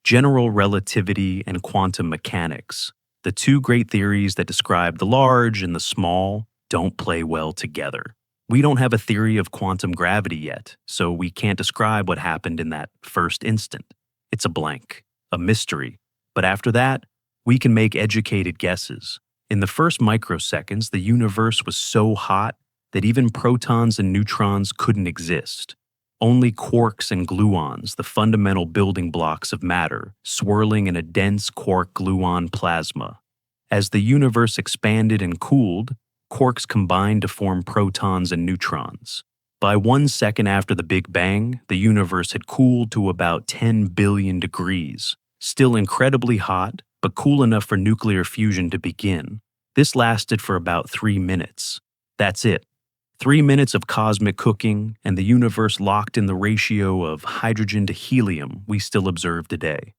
General relativity and quantum mechanics, the two great theories that describe the large and the small, don't play well together. We don't have a theory of quantum gravity yet, so we can't describe what happened in that first instant. It's a blank, a mystery. But after that, we can make educated guesses. In the first microseconds, the universe was so hot that even protons and neutrons couldn't exist. Only quarks and gluons, the fundamental building blocks of matter, swirling in a dense quark-gluon plasma. As the universe expanded and cooled, quarks combined to form protons and neutrons. By 1 second after the Big Bang, the universe had cooled to about 10 billion degrees, still incredibly hot, but cool enough for nuclear fusion to begin. This lasted for about 3 minutes. That's it. 3 minutes of cosmic cooking, and the universe locked in the ratio of hydrogen to helium we still observe today.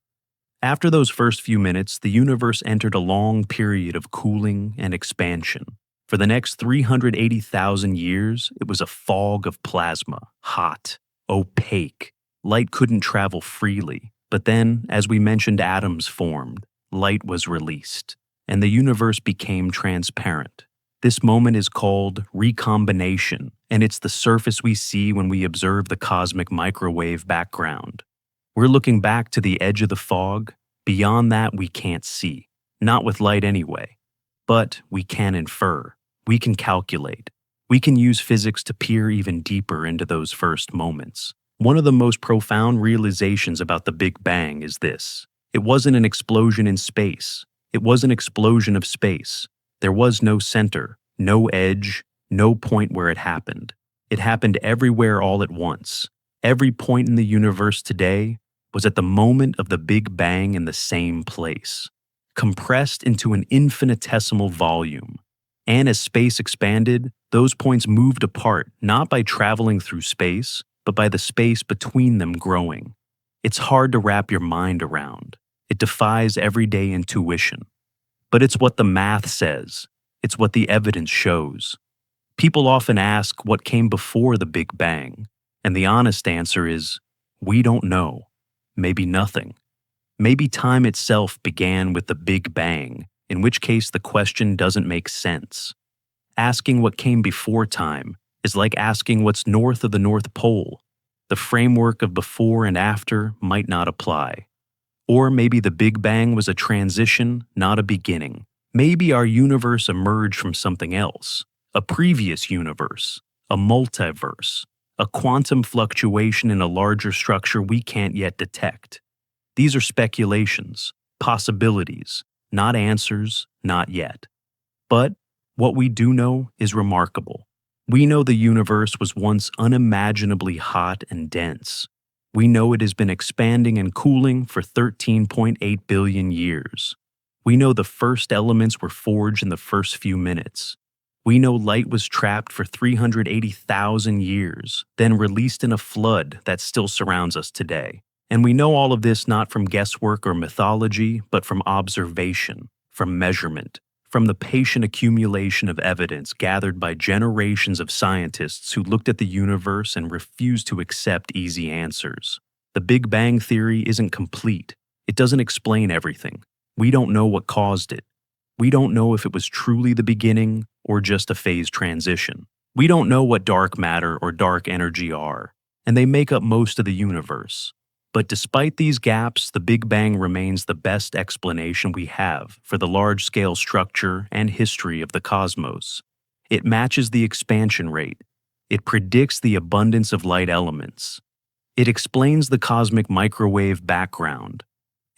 After those first few minutes, the universe entered a long period of cooling and expansion. For the next 380,000 years, it was a fog of plasma, hot, opaque. Light couldn't travel freely. But then, as we mentioned, atoms formed, light was released, and the universe became transparent. This moment is called recombination, and it's the surface we see when we observe the cosmic microwave background. We're looking back to the edge of the fog. Beyond that, we can't see. Not with light anyway. But we can infer. We can calculate. We can use physics to peer even deeper into those first moments. One of the most profound realizations about the Big Bang is this. It wasn't an explosion in space. It was an explosion of space. There was no center, no edge, no point where it happened. It happened everywhere all at once. Every point in the universe today was at the moment of the Big Bang in the same place, compressed into an infinitesimal volume. And as space expanded, those points moved apart, not by traveling through space, but by the space between them growing. It's hard to wrap your mind around. It defies everyday intuition. But it's what the math says. It's what the evidence shows. People often ask what came before the Big Bang, and the honest answer is, we don't know. Maybe nothing. Maybe time itself began with the Big Bang, in which case the question doesn't make sense. Asking what came before time is like asking what's north of the North Pole. The framework of before and after might not apply. Or maybe the Big Bang was a transition, not a beginning. Maybe our universe emerged from something else, a previous universe, a multiverse, a quantum fluctuation in a larger structure we can't yet detect. These are speculations, possibilities, not answers, not yet. But what we do know is remarkable. We know the universe was once unimaginably hot and dense. We know it has been expanding and cooling for 13.8 billion years. We know the first elements were forged in the first few minutes. We know light was trapped for 380,000 years, then released in a flood that still surrounds us today. And we know all of this not from guesswork or mythology, but from observation, from measurement, from the patient accumulation of evidence gathered by generations of scientists who looked at the universe and refused to accept easy answers. The Big Bang Theory isn't complete. It doesn't explain everything. We don't know what caused it. We don't know if it was truly the beginning or just a phase transition. We don't know what dark matter or dark energy are, and they make up most of the universe. But despite these gaps, the Big Bang remains the best explanation we have for the large-scale structure and history of the cosmos. It matches the expansion rate. It predicts the abundance of light elements. It explains the cosmic microwave background.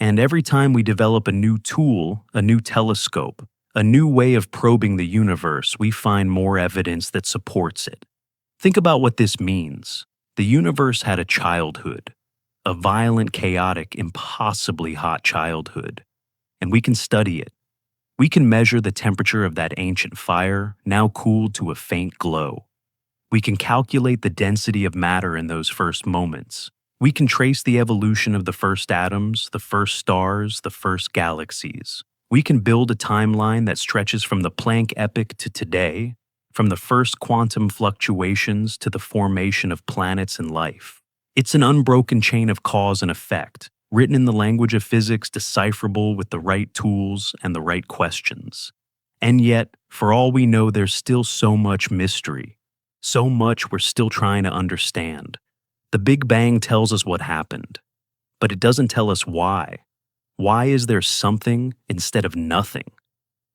And every time we develop a new tool, a new telescope, a new way of probing the universe, we find more evidence that supports it. Think about what this means. The universe had a childhood, a violent, chaotic, impossibly hot childhood, and we can study it. We can measure the temperature of that ancient fire, now cooled to a faint glow. We can calculate the density of matter in those first moments. We can trace the evolution of the first atoms, the first stars, the first galaxies. We can build a timeline that stretches from the Planck epoch to today, from the first quantum fluctuations to the formation of planets and life. It's an unbroken chain of cause and effect, written in the language of physics, decipherable with the right tools and the right questions. And yet, for all we know, there's still so much mystery, so much we're still trying to understand. The Big Bang tells us what happened, but it doesn't tell us why. Why is there something instead of nothing?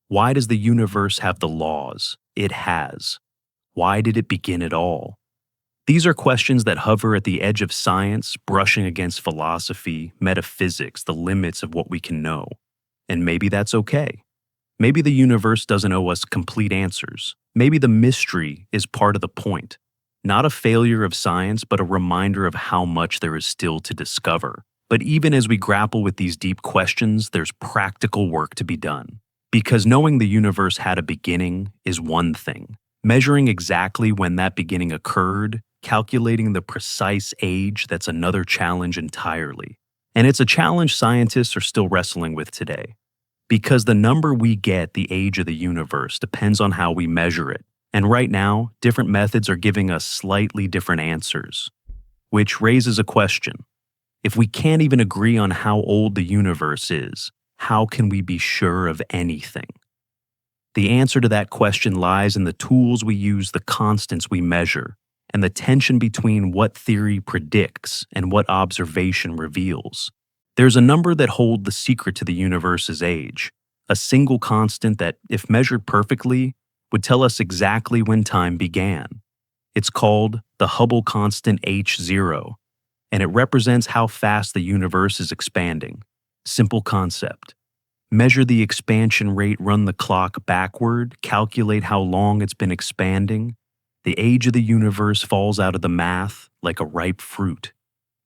Why does the universe have the laws it has? Why did it begin at all? These are questions that hover at the edge of science, brushing against philosophy, metaphysics, the limits of what we can know. And maybe that's okay. Maybe the universe doesn't owe us complete answers. Maybe the mystery is part of the point. Not a failure of science, but a reminder of how much there is still to discover. But even as we grapple with these deep questions, there's practical work to be done. Because knowing the universe had a beginning is one thing. Measuring exactly when that beginning occurred, calculating the precise age, that's another challenge entirely. And it's a challenge scientists are still wrestling with today. Because the number we get, the age of the universe, depends on how we measure it. And right now, different methods are giving us slightly different answers. Which raises a question. If we can't even agree on how old the universe is, how can we be sure of anything? The answer to that question lies in the tools we use, the constants we measure, and the tension between what theory predicts and what observation reveals. There's a number that holds the secret to the universe's age, a single constant that, if measured perfectly, would tell us exactly when time began. It's called the Hubble constant H0, and it represents how fast the universe is expanding. Simple concept. Measure the expansion rate, run the clock backward, calculate how long it's been expanding. The age of the universe falls out of the math like a ripe fruit.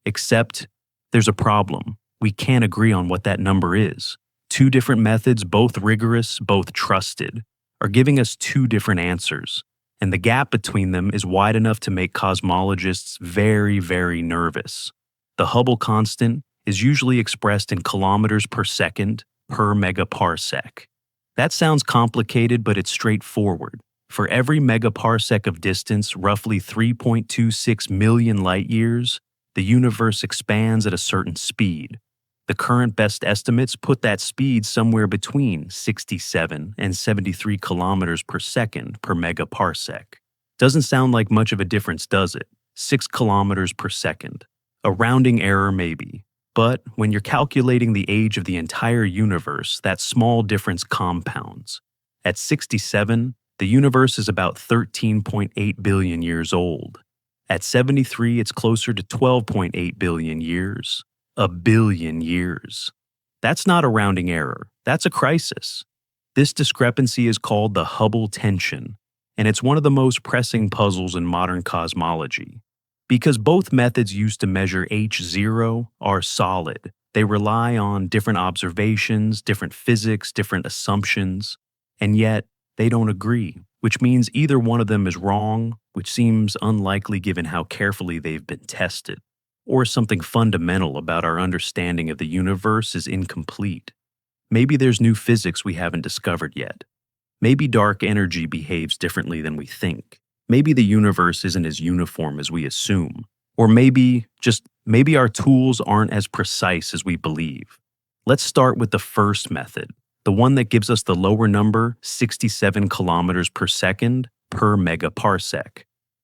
Except, there's a problem. We can't agree on what that number is. Two different methods, both rigorous, both trusted, are giving us two different answers, and the gap between them is wide enough to make cosmologists very, very nervous. The Hubble constant is usually expressed in kilometers per second per megaparsec. That sounds complicated, but it's straightforward. For every megaparsec of distance, roughly 3.26 million light-years, the universe expands at a certain speed. The current best estimates put that speed somewhere between 67 and 73 kilometers per second per megaparsec. Doesn't sound like much of a difference, does it? 6 kilometers per second. A rounding error maybe. But when you're calculating the age of the entire universe, that small difference compounds. At 67, the universe is about 13.8 billion years old. At 73, it's closer to 12.8 billion years. A billion years. That's not a rounding error. That's a crisis. This discrepancy is called the Hubble tension, and it's one of the most pressing puzzles in modern cosmology. Because both methods used to measure H0 are solid, they rely on different observations, different physics, different assumptions, and yet they don't agree, which means either one of them is wrong, which seems unlikely given how carefully they've been tested, or something fundamental about our understanding of the universe is incomplete. Maybe there's new physics we haven't discovered yet. Maybe dark energy behaves differently than we think. Maybe the universe isn't as uniform as we assume. Or maybe our tools aren't as precise as we believe. Let's start with the first method, the one that gives us the lower number, 67 kilometers per second per megaparsec.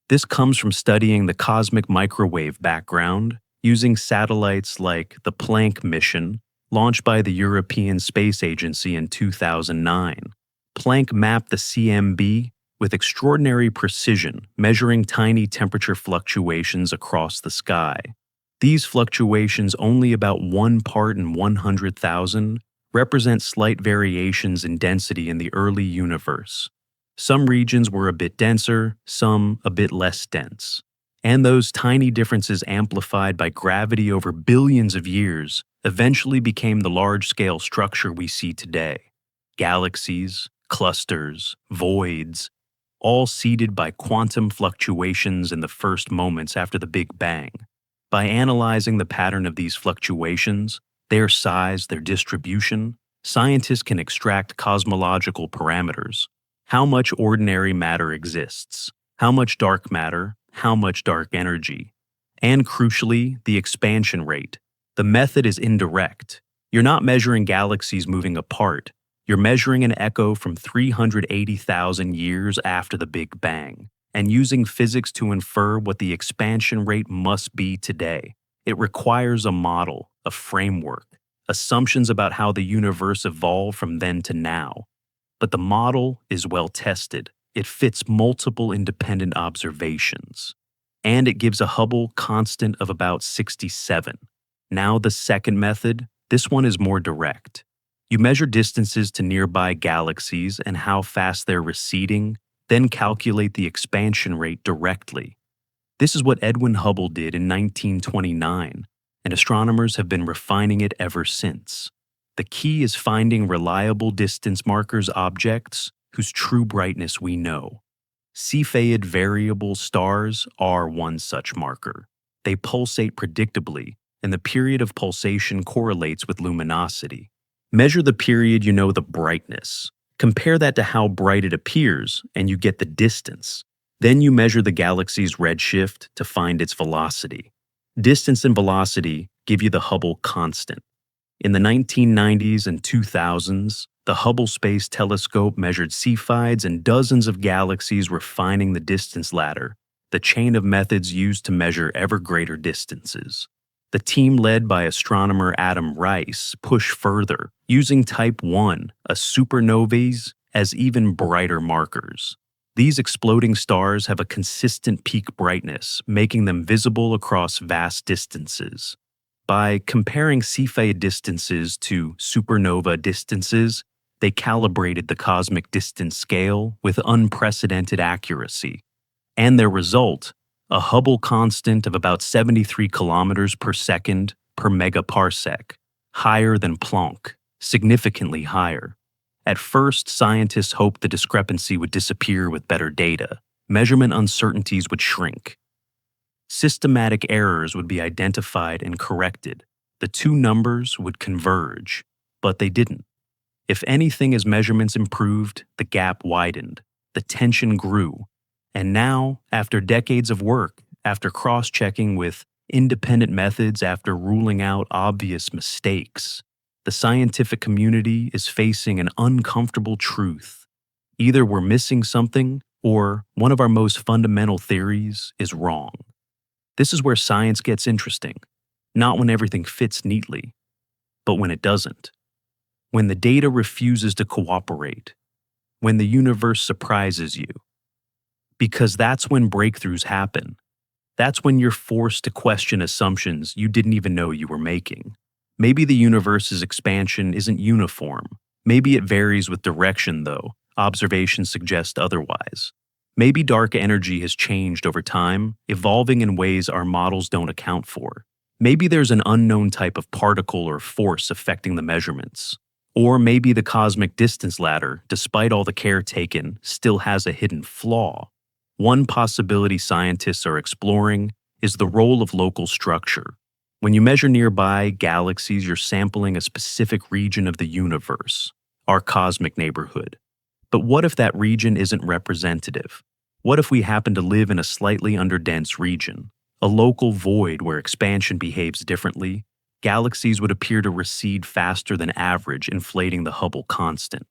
This comes from studying the cosmic microwave background using satellites like the Planck mission, launched by the European Space Agency in 2009. Planck mapped the CMB with extraordinary precision, measuring tiny temperature fluctuations across the sky. These fluctuations, only about 1 part in 100,000, represent slight variations in density in the early universe. Some regions were a bit denser, some a bit less dense. And those tiny differences, amplified by gravity over billions of years, eventually became the large-scale structure we see today. Galaxies, clusters, voids, all seeded by quantum fluctuations in the first moments after the Big Bang. By analyzing the pattern of these fluctuations, their size, their distribution, scientists can extract cosmological parameters. How much ordinary matter exists? How much dark matter? How much dark energy? And crucially, the expansion rate. The method is indirect. You're not measuring galaxies moving apart. You're measuring an echo from 380,000 years after the Big Bang, and using physics to infer what the expansion rate must be today. It requires a model, a framework, assumptions about how the universe evolved from then to now. But the model is well tested. It fits multiple independent observations. And it gives a Hubble constant of about 67. Now the second method, this one is more direct. You measure distances to nearby galaxies and how fast they're receding, then calculate the expansion rate directly. This is what Edwin Hubble did in 1929, and astronomers have been refining it ever since. The key is finding reliable distance markers, objects whose true brightness we know. Cepheid variable stars are one such marker. They pulsate predictably, and the period of pulsation correlates with luminosity. Measure the period, you know the brightness. Compare that to how bright it appears, and you get the distance. Then you measure the galaxy's redshift to find its velocity. Distance and velocity give you the Hubble constant. In the 1990s and 2000s, the Hubble Space Telescope measured Cepheids in dozens of galaxies, refining the distance ladder, the chain of methods used to measure ever greater distances. The team led by astronomer Adam Rice pushed further, using Type 1, a supernovae, as even brighter markers. These exploding stars have a consistent peak brightness, making them visible across vast distances. By comparing Cepheid distances to supernova distances, they calibrated the cosmic distance scale with unprecedented accuracy. And their result, a Hubble constant of about 73 kilometers per second per megaparsec, higher than Planck, significantly higher. At first, scientists hoped the discrepancy would disappear with better data. Measurement uncertainties would shrink. Systematic errors would be identified and corrected. The two numbers would converge, but they didn't. If anything, as measurements improved, the gap widened, the tension grew. And now, after decades of work, after cross-checking with independent methods, after ruling out obvious mistakes, the scientific community is facing an uncomfortable truth. Either we're missing something, or one of our most fundamental theories is wrong. This is where science gets interesting, not when everything fits neatly, but when it doesn't. When the data refuses to cooperate, when the universe surprises you. Because that's when breakthroughs happen. That's when you're forced to question assumptions you didn't even know you were making. Maybe the universe's expansion isn't uniform. Maybe it varies with direction, though. Observations suggest otherwise. Maybe dark energy has changed over time, evolving in ways our models don't account for. Maybe there's an unknown type of particle or force affecting the measurements. Or maybe the cosmic distance ladder, despite all the care taken, still has a hidden flaw. One possibility scientists are exploring is the role of local structure. When you measure nearby galaxies, you're sampling a specific region of the universe, our cosmic neighborhood. But what if that region isn't representative? What if we happen to live in a slightly underdense region, a local void where expansion behaves differently? Galaxies would appear to recede faster than average, inflating the Hubble constant.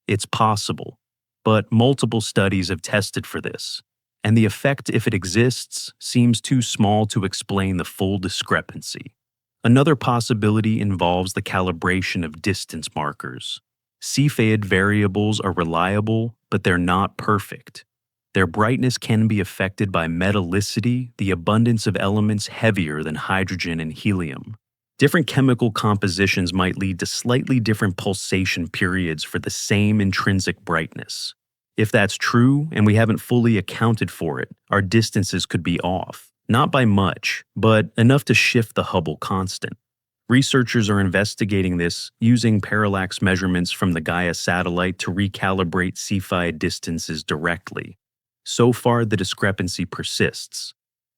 It's possible, but multiple studies have tested for this, and the effect, if it exists, seems too small to explain the full discrepancy. Another possibility involves the calibration of distance markers. Cepheid variables are reliable, but they're not perfect. Their brightness can be affected by metallicity, the abundance of elements heavier than hydrogen and helium. Different chemical compositions might lead to slightly different pulsation periods for the same intrinsic brightness. If that's true, and we haven't fully accounted for it, our distances could be off. Not by much, but enough to shift the Hubble constant. Researchers are investigating this using parallax measurements from the Gaia satellite to recalibrate Cepheid distances directly. So far, the discrepancy persists.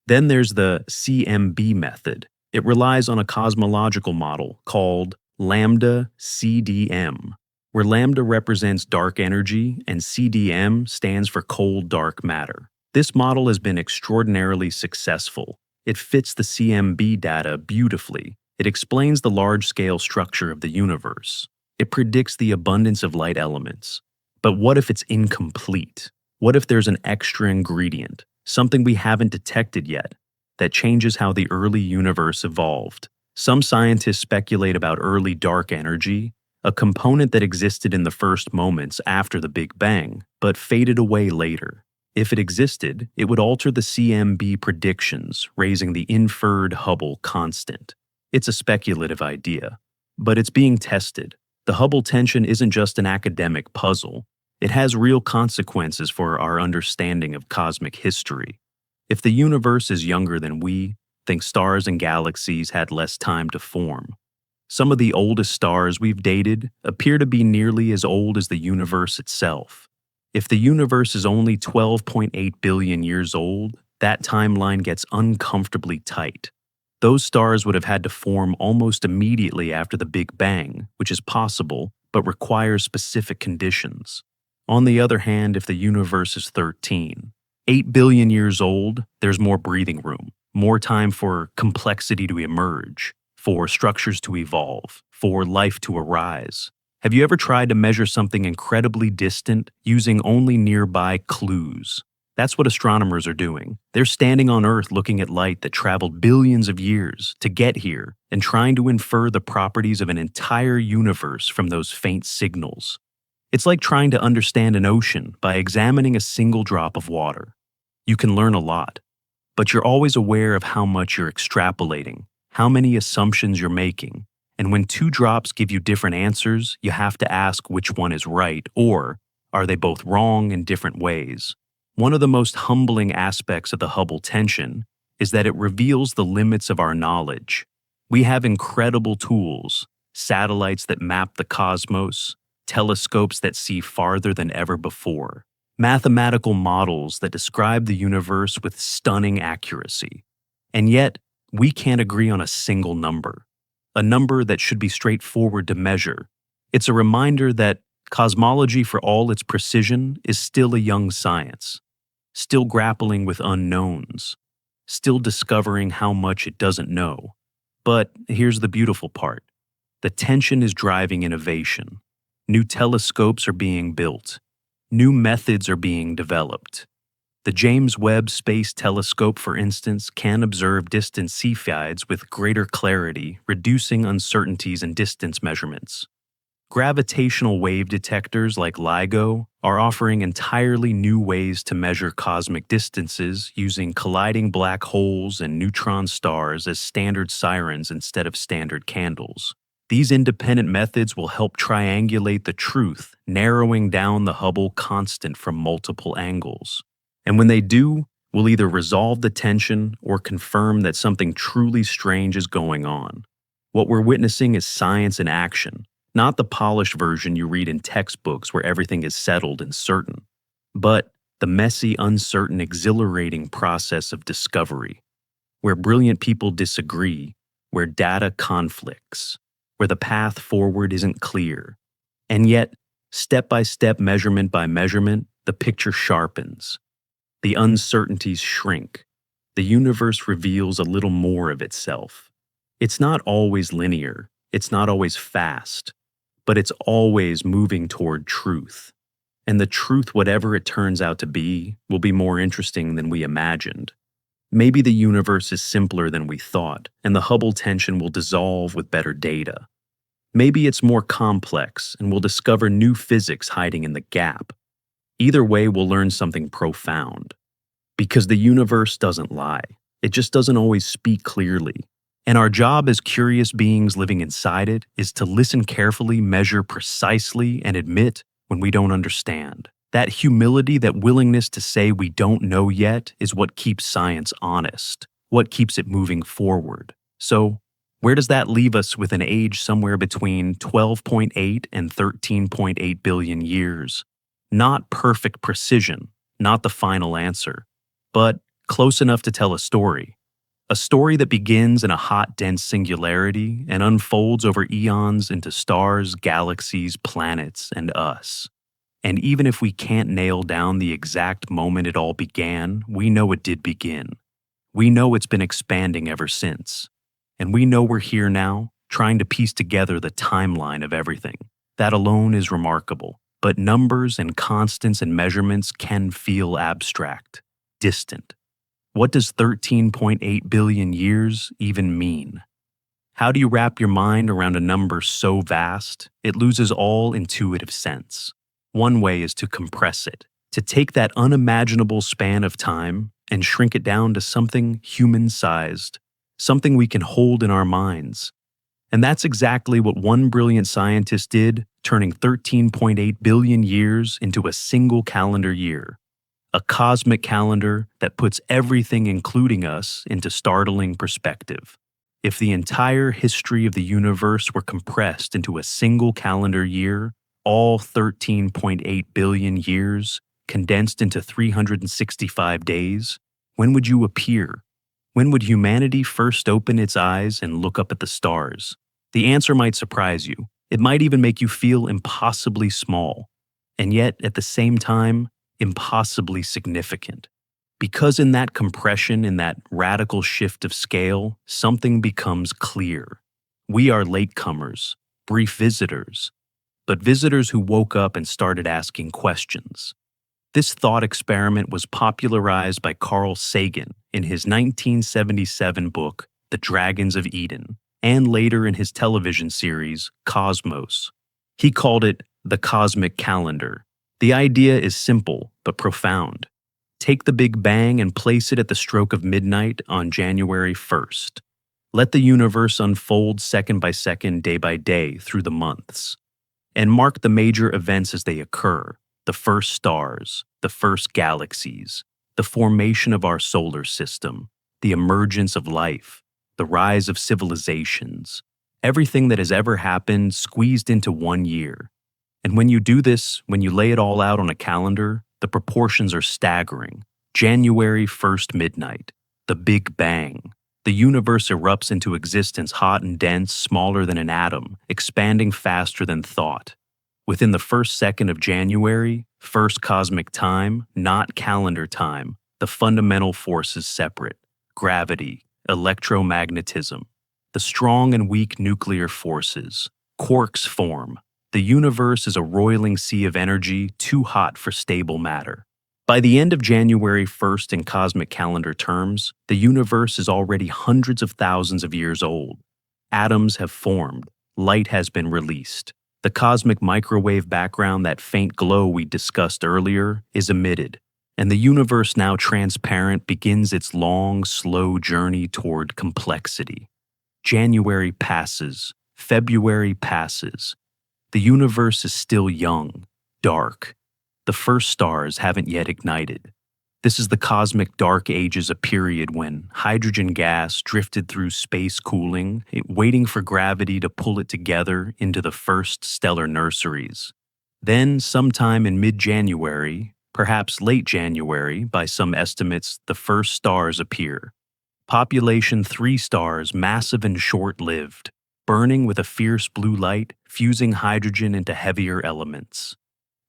Then there's the CMB method. It relies on a cosmological model called lambda CDM, where lambda represents dark energy and CDM stands for cold dark matter. This model has been extraordinarily successful. It fits the CMB data beautifully. It explains the large-scale structure of the universe. It predicts the abundance of light elements. But what if it's incomplete? What if there's an extra ingredient, something we haven't detected yet, that changes how the early universe evolved? Some scientists speculate about early dark energy, a component that existed in the first moments after the Big Bang, but faded away later. If it existed, it would alter the CMB predictions, raising the inferred Hubble constant. It's a speculative idea, but it's being tested. The Hubble tension isn't just an academic puzzle. It has real consequences for our understanding of cosmic history. If the universe is younger than we, think stars and galaxies had less time to form. Some of the oldest stars we've dated appear to be nearly as old as the universe itself. If the universe is only 12.8 billion years old, that timeline gets uncomfortably tight. Those stars would have had to form almost immediately after the Big Bang, which is possible, but requires specific conditions. On the other hand, if the universe is 8 billion years old, there's more breathing room, more time for complexity to emerge, for structures to evolve, for life to arise. Have you ever tried to measure something incredibly distant using only nearby clues? That's what astronomers are doing. They're standing on Earth looking at light that traveled billions of years to get here and trying to infer the properties of an entire universe from those faint signals. It's like trying to understand an ocean by examining a single drop of water. You can learn a lot, but you're always aware of how much you're extrapolating, how many assumptions you're making, and when two drops give you different answers, you have to ask which one is right, or are they both wrong in different ways? One of the most humbling aspects of the Hubble tension is that it reveals the limits of our knowledge. We have incredible tools, satellites that map the cosmos, telescopes that see farther than ever before, mathematical models that describe the universe with stunning accuracy. And yet, we can't agree on a single number, a number that should be straightforward to measure. It's a reminder that cosmology, for all its precision, is still a young science, still grappling with unknowns, still discovering how much it doesn't know. But here's the beautiful part. The tension is driving innovation. New telescopes are being built. New methods are being developed. The James Webb Space Telescope, for instance, can observe distant Cepheids with greater clarity, reducing uncertainties in distance measurements. Gravitational wave detectors like LIGO are offering entirely new ways to measure cosmic distances using colliding black holes and neutron stars as standard sirens instead of standard candles. These independent methods will help triangulate the truth, narrowing down the Hubble constant from multiple angles. And when they do, we'll either resolve the tension or confirm that something truly strange is going on. What we're witnessing is science in action, not the polished version you read in textbooks where everything is settled and certain, but the messy, uncertain, exhilarating process of discovery, where brilliant people disagree, where data conflicts, where the path forward isn't clear. And yet, step by step, measurement by measurement, the picture sharpens. The uncertainties shrink. The universe reveals a little more of itself. It's not always linear, it's not always fast, but it's always moving toward truth. And the truth, whatever it turns out to be, will be more interesting than we imagined. Maybe the universe is simpler than we thought, and the Hubble tension will dissolve with better data. Maybe it's more complex, and we'll discover new physics hiding in the gap. Either way, we'll learn something profound. Because the universe doesn't lie. It just doesn't always speak clearly. And our job as curious beings living inside it is to listen carefully, measure precisely, and admit when we don't understand. That humility, that willingness to say we don't know yet is what keeps science honest, what keeps it moving forward. So, where does that leave us with an age somewhere between 12.8 and 13.8 billion years? Not perfect precision, not the final answer, but close enough to tell a story. A story that begins in a hot, dense singularity and unfolds over eons into stars, galaxies, planets, and us. And even if we can't nail down the exact moment it all began, we know it did begin. We know it's been expanding ever since. And we know we're here now, trying to piece together the timeline of everything. That alone is remarkable. But numbers and constants and measurements can feel abstract, distant. What does 13.8 billion years even mean? How do you wrap your mind around a number so vast, it loses all intuitive sense? One way is to compress it, to take that unimaginable span of time and shrink it down to something human-sized, something we can hold in our minds. And that's exactly what one brilliant scientist did, turning 13.8 billion years into a single calendar year. A cosmic calendar that puts everything, including us, into startling perspective. If the entire history of the universe were compressed into a single calendar year, all 13.8 billion years, condensed into 365 days, when would you appear? When would humanity first open its eyes and look up at the stars? The answer might surprise you. It might even make you feel impossibly small, and yet, at the same time, impossibly significant. Because in that compression, in that radical shift of scale, something becomes clear. We are latecomers, brief visitors, but visitors who woke up and started asking questions. This thought experiment was popularized by Carl Sagan in his 1977 book, The Dragons of Eden, and later in his television series, Cosmos. He called it the cosmic calendar. The idea is simple but profound. Take the Big Bang and place it at the stroke of midnight on January 1st. Let the universe unfold second by second, day by day, through the months. And mark the major events as they occur, the first stars, the first galaxies, the formation of our solar system, the emergence of life, the rise of civilizations, everything that has ever happened squeezed into 1 year. And when you do this, when you lay it all out on a calendar, the proportions are staggering. January 1st midnight, the Big Bang. The universe erupts into existence hot and dense, smaller than an atom, expanding faster than thought. Within the first second of January, first cosmic time, not calendar time, the fundamental forces separate. Gravity, electromagnetism, the strong and weak nuclear forces. Quarks form. The universe is a roiling sea of energy too hot for stable matter. By the end of January 1st in cosmic calendar terms, the universe is already hundreds of thousands of years old. Atoms have formed. Light has been released. The cosmic microwave background, that faint glow we discussed earlier, is emitted. And the universe, now transparent, begins its long, slow journey toward complexity. January passes. February passes. The universe is still young, dark. The first stars haven't yet ignited. This is the cosmic dark ages, a period when hydrogen gas drifted through space cooling, waiting for gravity to pull it together into the first stellar nurseries. Then, sometime in mid-January, perhaps late January, by some estimates, the first stars appear. Population 3 stars, massive and short-lived, burning with a fierce blue light, fusing hydrogen into heavier elements.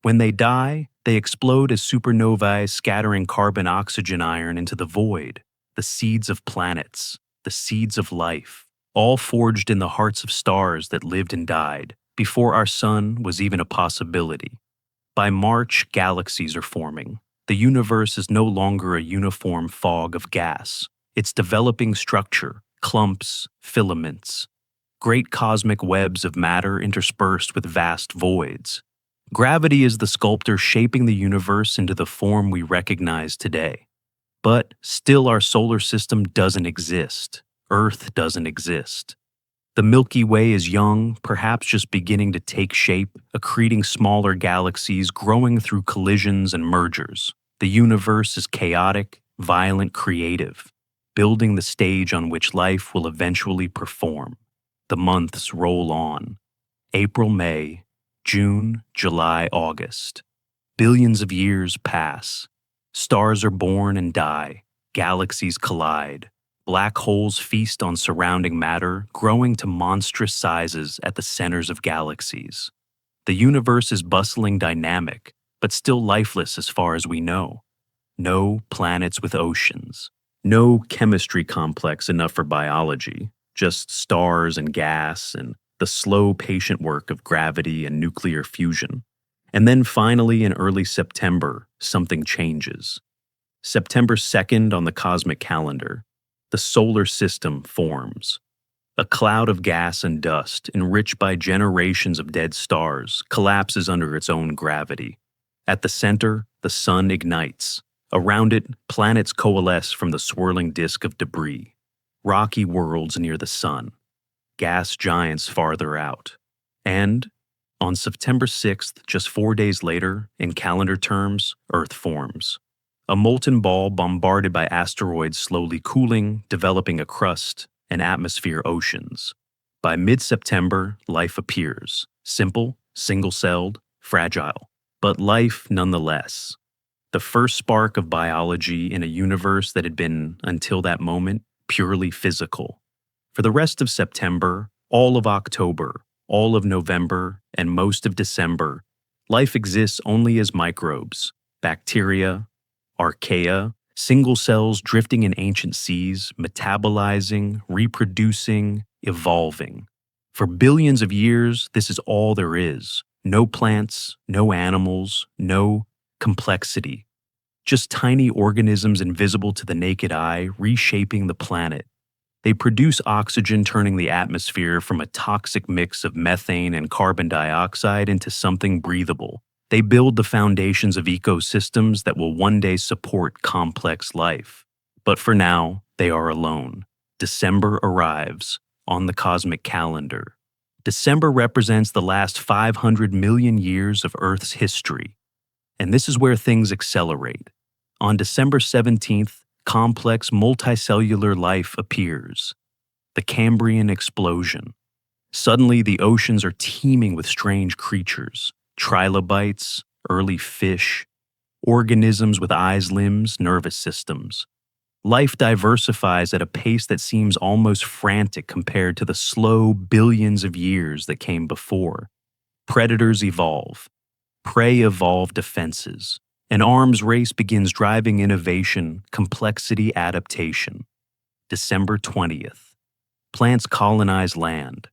When they die, they explode as supernovae, scattering carbon-oxygen iron into the void, the seeds of planets, the seeds of life, all forged in the hearts of stars that lived and died before our sun was even a possibility. By March, galaxies are forming. The universe is no longer a uniform fog of gas. It's developing structure, clumps, filaments, great cosmic webs of matter interspersed with vast voids. Gravity is the sculptor shaping the universe into the form we recognize today. But still, our solar system doesn't exist. Earth doesn't exist. The Milky Way is young, perhaps just beginning to take shape, accreting smaller galaxies, growing through collisions and mergers. The universe is chaotic, violent, creative, building the stage on which life will eventually perform. The months roll on. April, May, June, July, August. Billions of years pass. Stars are born and die. Galaxies collide. Black holes feast on surrounding matter, growing to monstrous sizes at the centers of galaxies. The universe is bustling, dynamic, but still lifeless as far as we know. No planets with oceans. No chemistry complex enough for biology. Just stars and gas and the slow, patient work of gravity and nuclear fusion. And then finally, in early September, something changes. September 2nd on the cosmic calendar, the solar system forms. A cloud of gas and dust, enriched by generations of dead stars, collapses under its own gravity. At the center, the sun ignites. Around it, planets coalesce from the swirling disk of debris. Rocky worlds near the sun. Gas giants farther out. And, on September 6th, just 4 days later, in calendar terms, Earth forms. A molten ball bombarded by asteroids slowly cooling, developing a crust, and atmosphere oceans. By mid-September, life appears. Simple, single-celled, fragile. But life nonetheless. The first spark of biology in a universe that had been, until that moment, purely physical. For the rest of September, all of October, all of November, and most of December, life exists only as microbes, bacteria, archaea, single cells drifting in ancient seas, metabolizing, reproducing, evolving. For billions of years, this is all there is. No plants, no animals, no complexity. Just tiny organisms invisible to the naked eye, reshaping the planet. They produce oxygen, turning the atmosphere from a toxic mix of methane and carbon dioxide into something breathable. They build the foundations of ecosystems that will one day support complex life. But for now, they are alone. December arrives on the cosmic calendar. December represents the last 500 million years of Earth's history. And this is where things accelerate. On December 17th, complex multicellular life appears. The Cambrian explosion. Suddenly, the oceans are teeming with strange creatures. Trilobites, early fish, organisms with eyes, limbs, nervous systems. Life diversifies at a pace that seems almost frantic compared to the slow billions of years that came before. Predators evolve. Prey evolve defenses. An arms race begins driving innovation, complexity, adaptation. December 20th. Plants colonize land.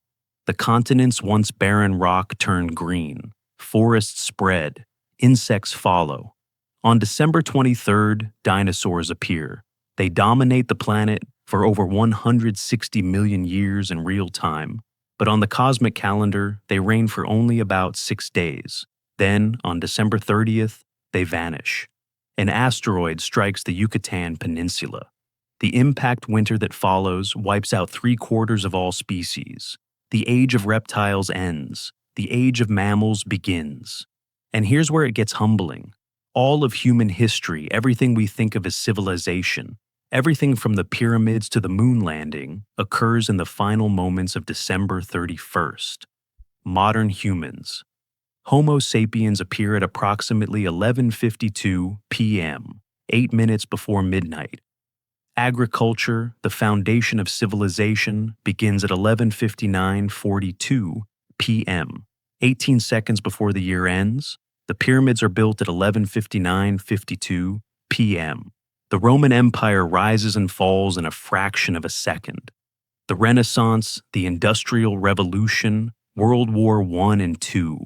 The continents once barren rock turn green. Forests spread. Insects follow. On December 23rd, dinosaurs appear. They dominate the planet for over 160 million years in real time. But on the cosmic calendar, they reign for only about 6 days. Then, on December 30th, they vanish. An asteroid strikes the Yucatan Peninsula. The impact winter that follows wipes out 3/4 of all species. The age of reptiles ends. The age of mammals begins. And here's where it gets humbling. All of human history, everything we think of as civilization, everything from the pyramids to the moon landing, occurs in the final moments of December 31st. Modern humans. Homo sapiens appear at approximately 11:52 p.m., 8 minutes before midnight. Agriculture, the foundation of civilization, begins at 11:59:42 p.m., 18 seconds before the year ends. The pyramids are built at 11:59:52 p.m. The Roman Empire rises and falls in a fraction of a second. The Renaissance, the Industrial Revolution, World War I and II.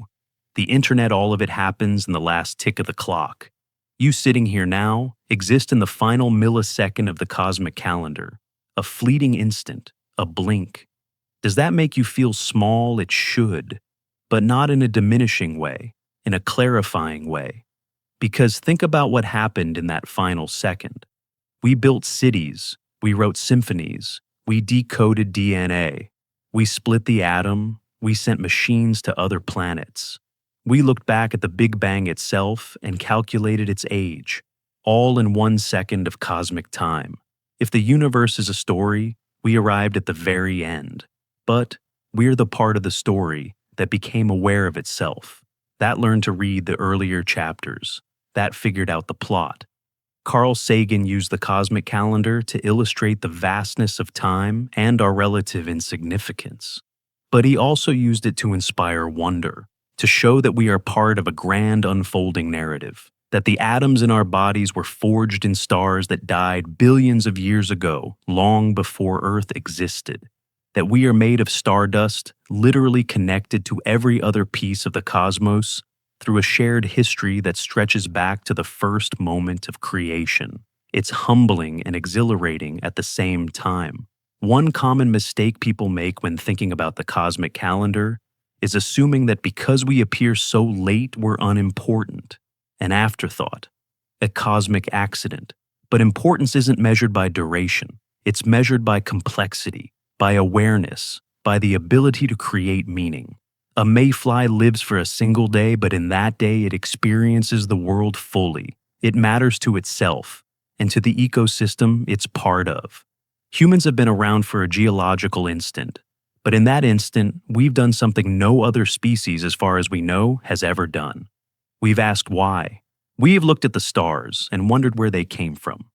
The internet, all of it happens in the last tick of the clock. You sitting here now exist in the final millisecond of the cosmic calendar, a fleeting instant, a blink. Does that make you feel small? It should, but not in a diminishing way, in a clarifying way. Because think about what happened in that final second. We built cities, we wrote symphonies, we decoded DNA, we split the atom, we sent machines to other planets. We looked back at the Big Bang itself and calculated its age, all in 1 second of cosmic time. If the universe is a story, we arrived at the very end. But we're the part of the story that became aware of itself, that learned to read the earlier chapters, that figured out the plot. Carl Sagan used the cosmic calendar to illustrate the vastness of time and our relative insignificance. But he also used it to inspire wonder, to show that we are part of a grand unfolding narrative, that the atoms in our bodies were forged in stars that died billions of years ago, long before Earth existed, that we are made of stardust, literally connected to every other piece of the cosmos through a shared history that stretches back to the first moment of creation. It's humbling and exhilarating at the same time. One common mistake people make when thinking about the cosmic calendar is assuming that because we appear so late, we're unimportant, an afterthought, a cosmic accident. But importance isn't measured by duration. It's measured by complexity, by awareness, by the ability to create meaning. A mayfly lives for a single day, but in that day it experiences the world fully. It matters to itself and to the ecosystem it's part of. Humans have been around for a geological instant, but in that instant, we've done something no other species, as far as we know, has ever done. We've asked why. We've looked at the stars and wondered where they came from.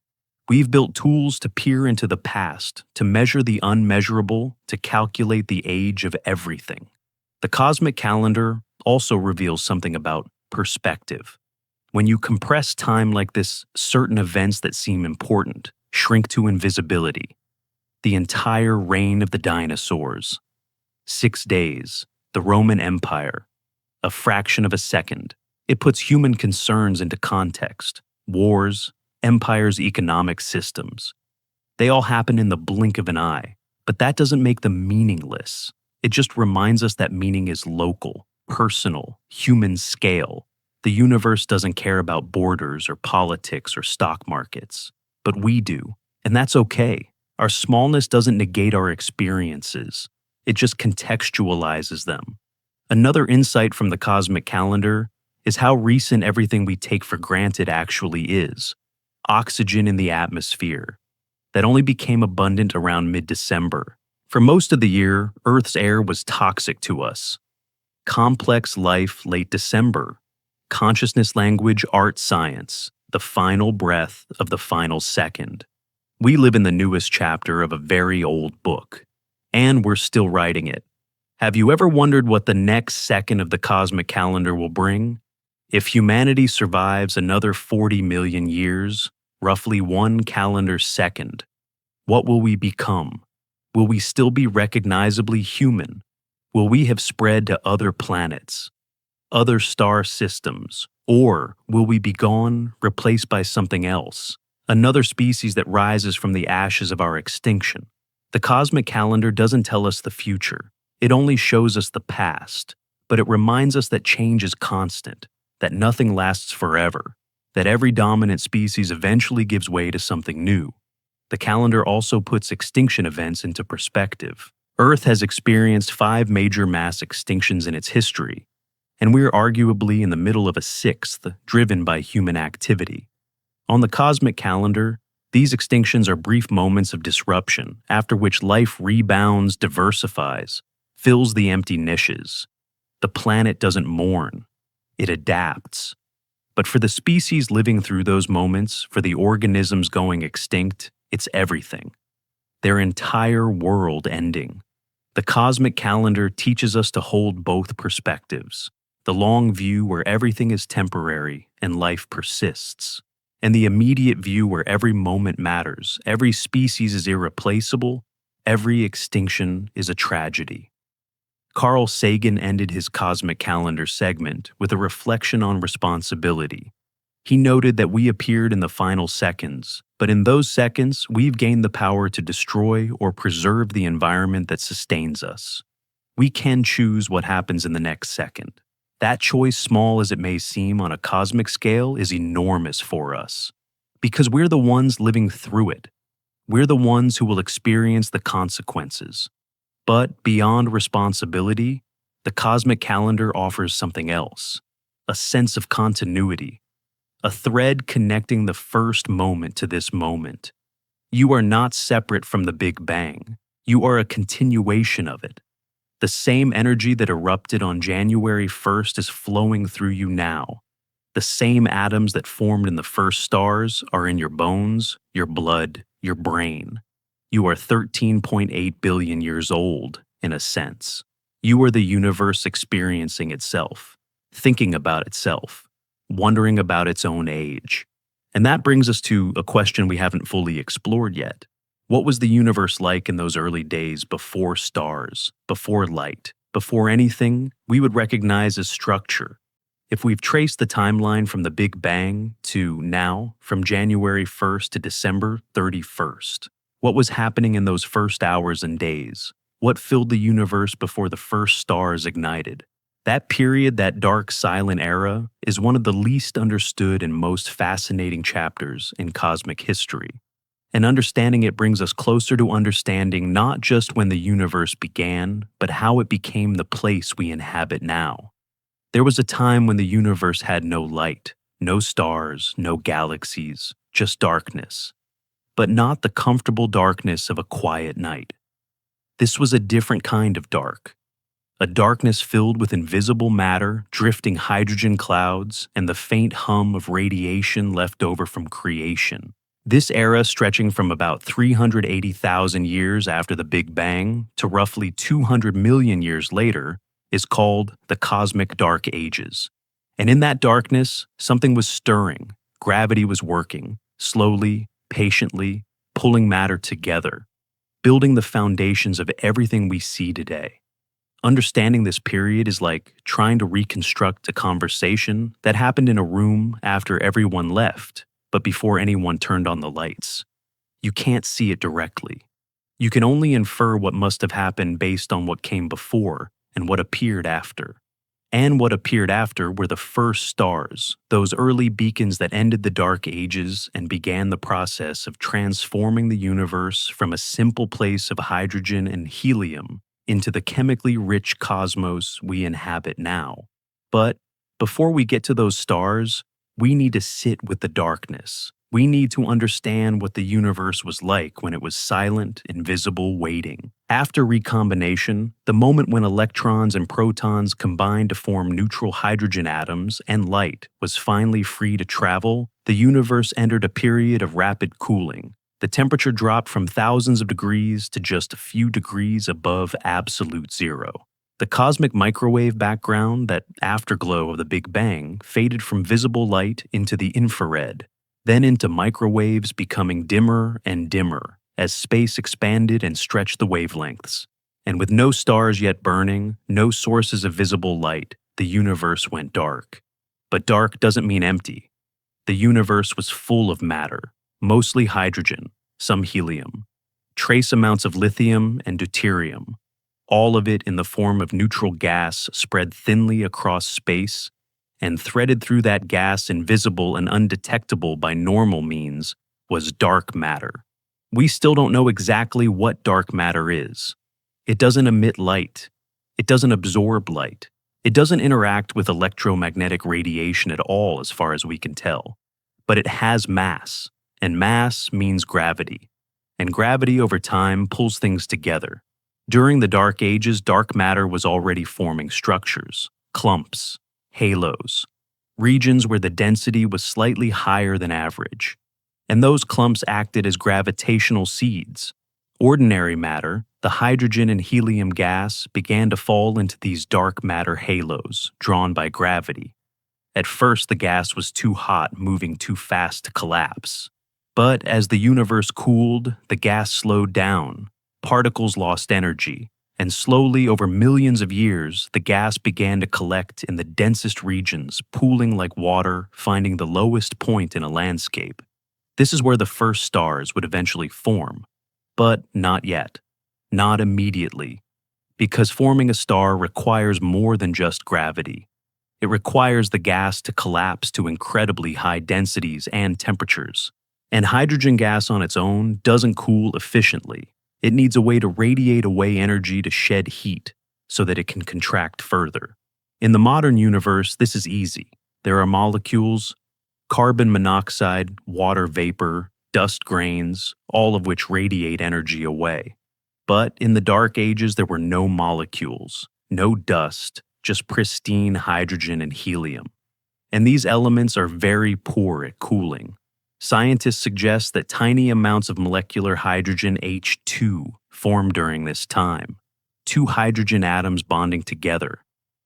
We've built tools to peer into the past, to measure the unmeasurable, to calculate the age of everything. The cosmic calendar also reveals something about perspective. When you compress time like this, certain events that seem important shrink to invisibility. The entire reign of the dinosaurs. 6 days, the Roman Empire. A fraction of a second. It puts human concerns into context. Wars, empires' economic systems. They all happen in the blink of an eye, but that doesn't make them meaningless. It just reminds us that meaning is local, personal, human scale. The universe doesn't care about borders or politics or stock markets, but we do, and that's okay. Our smallness doesn't negate our experiences. It just contextualizes them. Another insight from the cosmic calendar is how recent everything we take for granted actually is. Oxygen in the atmosphere. That only became abundant around mid-December. For most of the year, Earth's air was toxic to us. Complex life, late December. Consciousness, language, art, science. The final breath of the final second. We live in the newest chapter of a very old book, and we're still writing it. Have you ever wondered what the next second of the cosmic calendar will bring? If humanity survives another 40 million years, roughly 1 calendar second, what will we become? Will we still be recognizably human? Will we have spread to other planets, other star systems, or will we be gone, replaced by something else? Another species that rises from the ashes of our extinction. The cosmic calendar doesn't tell us the future. It only shows us the past, but it reminds us that change is constant, that nothing lasts forever, that every dominant species eventually gives way to something new. The calendar also puts extinction events into perspective. Earth has experienced 5 major mass extinctions in its history, and we're arguably in the middle of a sixth driven by human activity. On the cosmic calendar, these extinctions are brief moments of disruption after which life rebounds, diversifies, fills the empty niches. The planet doesn't mourn, it adapts. But for the species living through those moments, for the organisms going extinct, it's everything. Their entire world ending. The cosmic calendar teaches us to hold both perspectives. The long view where everything is temporary and life persists, and the immediate view where every moment matters, every species is irreplaceable, every extinction is a tragedy. Carl Sagan ended his cosmic calendar segment with a reflection on responsibility. He noted that we appeared in the final seconds, but in those seconds, we've gained the power to destroy or preserve the environment that sustains us. We can choose what happens in the next second. That choice, small as it may seem on a cosmic scale, is enormous for us. Because we're the ones living through it. We're the ones who will experience the consequences. But beyond responsibility, the cosmic calendar offers something else, a sense of continuity, a thread connecting the first moment to this moment. You are not separate from the Big Bang. You are a continuation of it. The same energy that erupted on January 1st is flowing through you now. The same atoms that formed in the first stars are in your bones, your blood, your brain. You are 13.8 billion years old, in a sense. You are the universe experiencing itself, thinking about itself, wondering about its own age. And that brings us to a question we haven't fully explored yet. What was the universe like in those early days before stars, before light, before anything we would recognize as structure? If we've traced the timeline from the Big Bang to now, from January 1st to December 31st, what was happening in those first hours and days? What filled the universe before the first stars ignited? That period, that dark, silent era, is one of the least understood and most fascinating chapters in cosmic history. And understanding it brings us closer to understanding not just when the universe began, but how it became the place we inhabit now. There was a time when the universe had no light, no stars, no galaxies, just darkness. But not the comfortable darkness of a quiet night. This was a different kind of dark. A darkness filled with invisible matter, drifting hydrogen clouds, and the faint hum of radiation left over from creation. This era, stretching from about 380,000 years after the Big Bang to roughly 200 million years later, is called the Cosmic Dark Ages. And in that darkness, something was stirring. Gravity was working, slowly, patiently, pulling matter together, building the foundations of everything we see today. Understanding this period is like trying to reconstruct a conversation that happened in a room after everyone left, but before anyone turned on the lights. You can't see it directly. You can only infer what must have happened based on what came before and what appeared after. And what appeared after were the first stars, those early beacons that ended the Dark Ages and began the process of transforming the universe from a simple place of hydrogen and helium into the chemically rich cosmos we inhabit now. But before we get to those stars, we need to sit with the darkness. We need to understand what the universe was like when it was silent, invisible, waiting. After recombination, the moment when electrons and protons combined to form neutral hydrogen atoms and light was finally free to travel, the universe entered a period of rapid cooling. The temperature dropped from thousands of degrees to just a few degrees above absolute zero. The cosmic microwave background, that afterglow of the Big Bang, faded from visible light into the infrared, then into microwaves becoming dimmer and dimmer as space expanded and stretched the wavelengths. And with no stars yet burning, no sources of visible light, the universe went dark. But dark doesn't mean empty. The universe was full of matter, mostly hydrogen, some helium, trace amounts of lithium and deuterium, all of it in the form of neutral gas spread thinly across space, and threaded through that gas, invisible and undetectable by normal means, was dark matter. We still don't know exactly what dark matter is. It doesn't emit light. It doesn't absorb light. It doesn't interact with electromagnetic radiation at all, as far as we can tell. But it has mass, and mass means gravity. And gravity over time pulls things together. During the Dark Ages, dark matter was already forming structures, clumps, halos, regions where the density was slightly higher than average. And those clumps acted as gravitational seeds. Ordinary matter, the hydrogen and helium gas, began to fall into these dark matter halos, drawn by gravity. At first, the gas was too hot, moving too fast to collapse. But as the universe cooled, the gas slowed down, particles lost energy, and slowly, over millions of years, the gas began to collect in the densest regions, pooling like water, finding the lowest point in a landscape. This is where the first stars would eventually form. But not yet. Not immediately. Because forming a star requires more than just gravity. It requires the gas to collapse to incredibly high densities and temperatures. And hydrogen gas on its own doesn't cool efficiently. It needs a way to radiate away energy to shed heat so that it can contract further. In the modern universe, this is easy. There are molecules, carbon monoxide, water vapor, dust grains, all of which radiate energy away. But in the Dark Ages, there were no molecules, no dust, just pristine hydrogen and helium. And these elements are very poor at cooling. Scientists suggest that tiny amounts of molecular hydrogen H2 form during this time, two hydrogen atoms bonding together.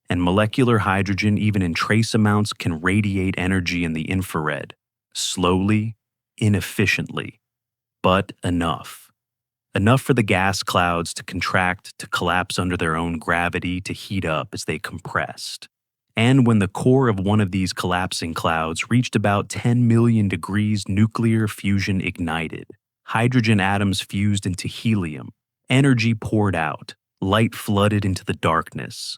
And molecular hydrogen, even in trace amounts, can radiate energy in the infrared, slowly, inefficiently, but enough. Enough for the gas clouds to contract, to collapse under their own gravity, to heat up as they compressed. And when the core of one of these collapsing clouds reached about 10 million degrees, nuclear fusion ignited. Hydrogen atoms fused into helium. Energy poured out. Light flooded into the darkness.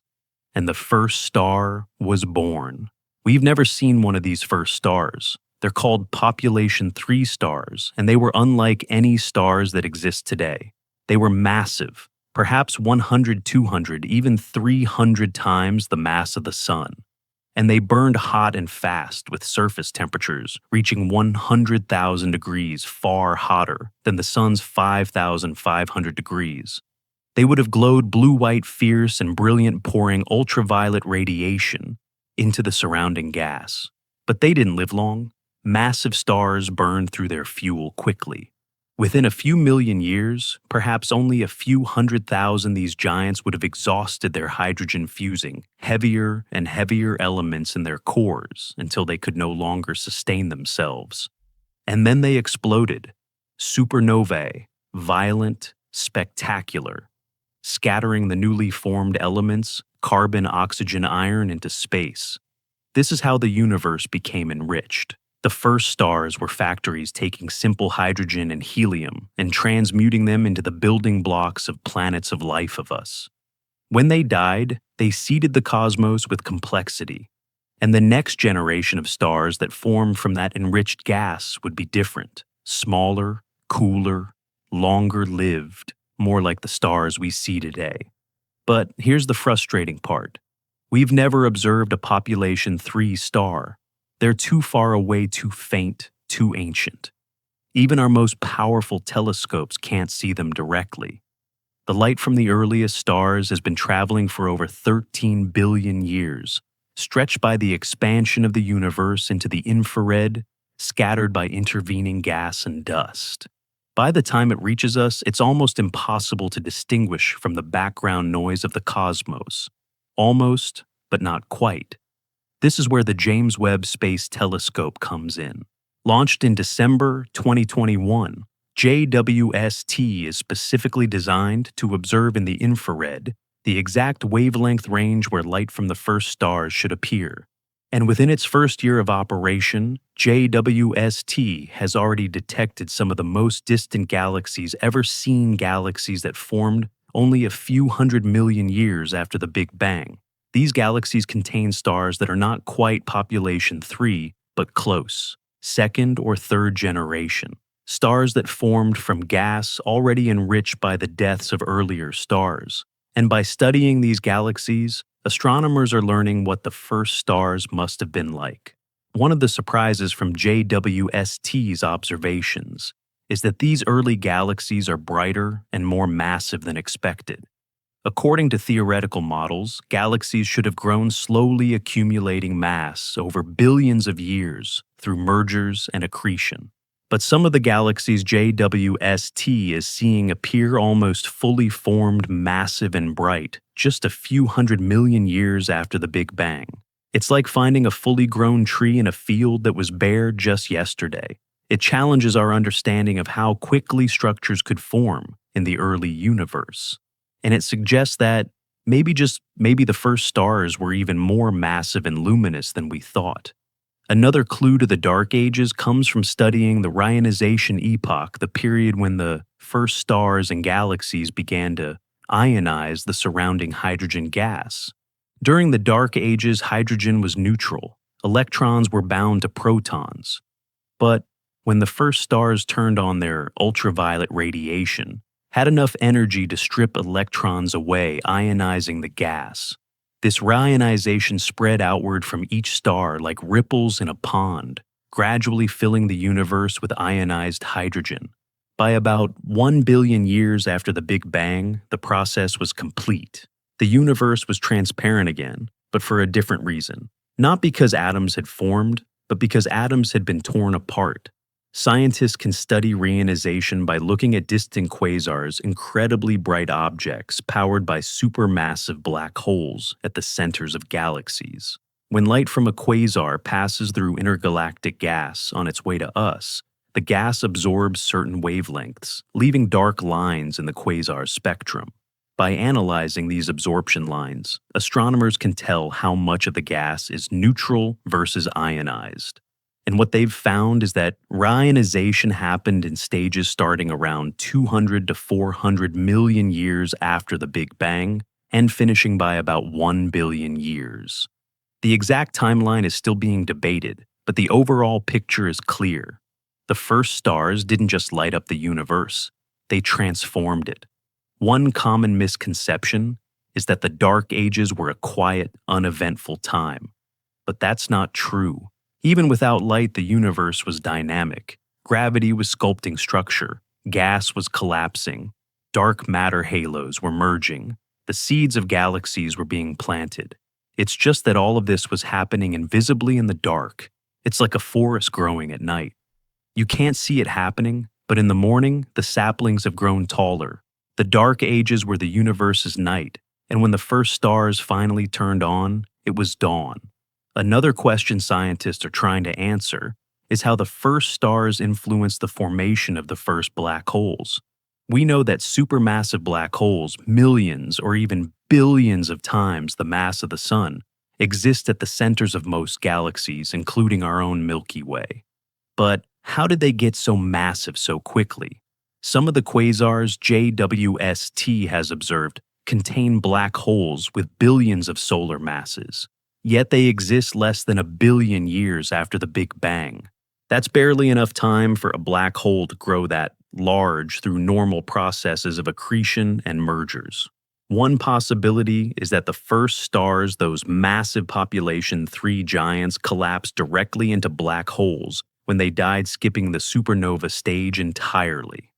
And the first star was born. We've never seen one of these first stars. They're called population 3 stars, and they were unlike any stars that exist today. They were massive, perhaps 100, 200, even 300 times the mass of the sun. And they burned hot and fast, with surface temperatures reaching 100,000 degrees, far hotter than the sun's 5,500 degrees. They would have glowed blue-white, fierce, and brilliant, pouring ultraviolet radiation into the surrounding gas. But they didn't live long. Massive stars burned through their fuel quickly. Within a few million years, perhaps only a few 100,000, these giants would have exhausted their hydrogen fusing, heavier and heavier elements in their cores until they could no longer sustain themselves. And then they exploded. Supernovae, violent, spectacular, scattering the newly formed elements, carbon, oxygen, iron, into space. This is how the universe became enriched. The first stars were factories taking simple hydrogen and helium and transmuting them into the building blocks of planets of life of us. When they died, they seeded the cosmos with complexity, and the next generation of stars that formed from that enriched gas would be different, smaller, cooler, longer lived, more like the stars we see today. But here's the frustrating part. We've never observed a population 3 star. They're too far away, too faint, too ancient. Even our most powerful telescopes can't see them directly. The light from the earliest stars has been traveling for over 13 billion years, stretched by the expansion of the universe into the infrared, scattered by intervening gas and dust. By the time it reaches us, it's almost impossible to distinguish from the background noise of the cosmos. Almost, but not quite. This is where the James Webb Space Telescope comes in. Launched in December 2021, JWST is specifically designed to observe in the infrared, the exact wavelength range where light from the first stars should appear. And within its first year of operation, JWST has already detected some of the most distant galaxies ever seen, galaxies that formed only a few 100 million years after the Big Bang. These galaxies contain stars that are not quite population 3, but close, second or third generation. Stars that formed from gas already enriched by the deaths of earlier stars. And by studying these galaxies, astronomers are learning what the first stars must have been like. One of the surprises from JWST's observations is that these early galaxies are brighter and more massive than expected. According to theoretical models, galaxies should have grown slowly, accumulating mass over billions of years through mergers and accretion. But some of the galaxies JWST is seeing appear almost fully formed, massive and bright, just a few 100 million years after the Big Bang. It's like finding a fully grown tree in a field that was bare just yesterday. It challenges our understanding of how quickly structures could form in the early universe. And it suggests that maybe the first stars were even more massive and luminous than we thought. Another clue to the Dark Ages comes from studying the ionization epoch, the period when the first stars and galaxies began to ionize the surrounding hydrogen gas. During the Dark Ages, hydrogen was neutral. Electrons were bound to protons. But when the first stars turned on their ultraviolet radiation, had enough energy to strip electrons away, ionizing the gas. This reionization spread outward from each star like ripples in a pond, gradually filling the universe with ionized hydrogen. By about 1 billion years after the Big Bang, the process was complete. The universe was transparent again, but for a different reason. Not because atoms had formed, but because atoms had been torn apart. Scientists can study reionization by looking at distant quasars, incredibly bright objects powered by supermassive black holes at the centers of galaxies. When light from a quasar passes through intergalactic gas on its way to us, the gas absorbs certain wavelengths, leaving dark lines in the quasar's spectrum. By analyzing these absorption lines, astronomers can tell how much of the gas is neutral versus ionized. And what they've found is that reionization happened in stages starting around 200 to 400 million years after the Big Bang and finishing by about 1 billion years. The exact timeline is still being debated, but the overall picture is clear. The first stars didn't just light up the universe, they transformed it. One common misconception is that the Dark Ages were a quiet, uneventful time. But that's not true. Even without light, the universe was dynamic. Gravity was sculpting structure. Gas was collapsing. Dark matter halos were merging. The seeds of galaxies were being planted. It's just that all of this was happening invisibly in the dark. It's like a forest growing at night. You can't see it happening, but in the morning, the saplings have grown taller. The Dark Ages were the universe's night, and when the first stars finally turned on, it was dawn. Another question scientists are trying to answer is how the first stars influenced the formation of the first black holes. We know that supermassive black holes, millions or even billions of times the mass of the Sun, exist at the centers of most galaxies, including our own Milky Way. But how did they get so massive so quickly? Some of the quasars JWST has observed contain black holes with billions of solar masses. Yet they exist less than 1 billion years after the Big Bang. That's barely enough time for a black hole to grow that large through normal processes of accretion and mergers. One possibility is that the first stars, those massive population 3 giants, collapsed directly into black holes when they died, skipping the supernova stage entirely.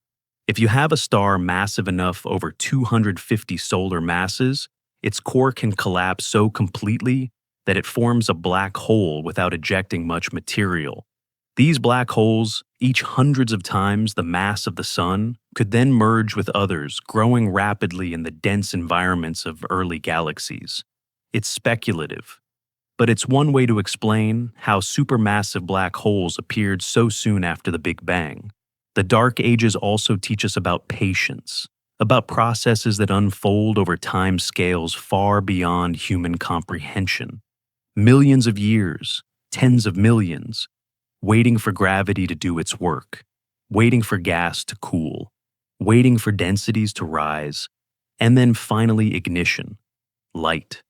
If you have a star massive enough over 250 solar masses, its core can collapse so completely that it forms a black hole without ejecting much material. These black holes, each hundreds of times the mass of the Sun, could then merge with others, growing rapidly in the dense environments of early galaxies. It's speculative, but it's one way to explain how supermassive black holes appeared so soon after the Big Bang. The Dark Ages also teach us about patience, about processes that unfold over time scales far beyond human comprehension. Millions of years, tens of millions, waiting for gravity to do its work, waiting for gas to cool, waiting for densities to rise, and then finally ignition, light,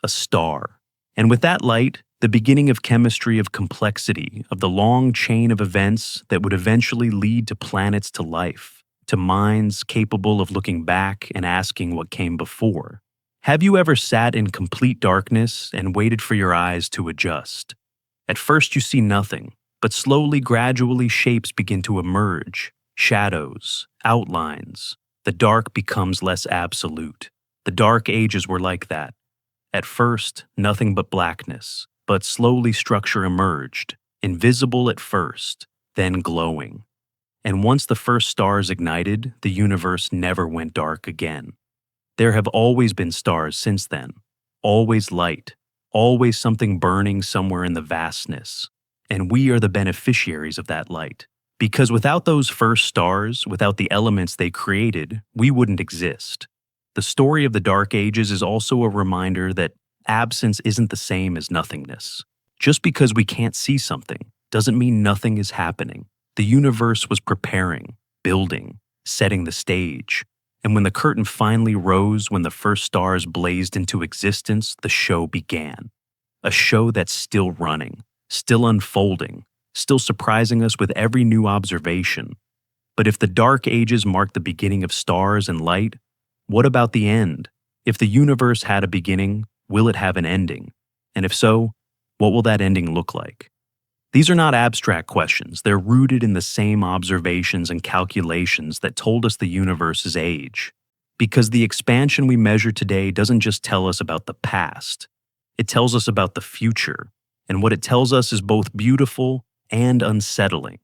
a star. And with that light, the beginning of chemistry, of complexity, of the long chain of events that would eventually lead to planets, to life. to minds capable of looking back and asking what came before. Have you ever sat in complete darkness and waited for your eyes to adjust? At first you see nothing, but slowly, gradually shapes begin to emerge, shadows, outlines. The dark becomes less absolute. The dark ages were like that. At first, nothing but blackness, but slowly structure emerged, invisible at first, then glowing. And once the first stars ignited, the universe never went dark again. There have always been stars since then, always light, always something burning somewhere in the vastness. And we are the beneficiaries of that light. Because without those first stars, without the elements they created, we wouldn't exist. The story of the Dark Ages is also a reminder that absence isn't the same as nothingness. Just because we can't see something doesn't mean nothing is happening. The universe was preparing, building, setting the stage. And when the curtain finally rose, when the first stars blazed into existence, the show began. A show that's still running, still unfolding, still surprising us with every new observation. But if the Dark Ages mark the beginning of stars and light, what about the end? If the universe had a beginning, will it have an ending? And if so, what will that ending look like? These are not abstract questions. They're rooted in the same observations and calculations that told us the universe's age. Because the expansion we measure today doesn't just tell us about the past. It tells us about the future. And what it tells us is both beautiful and unsettling.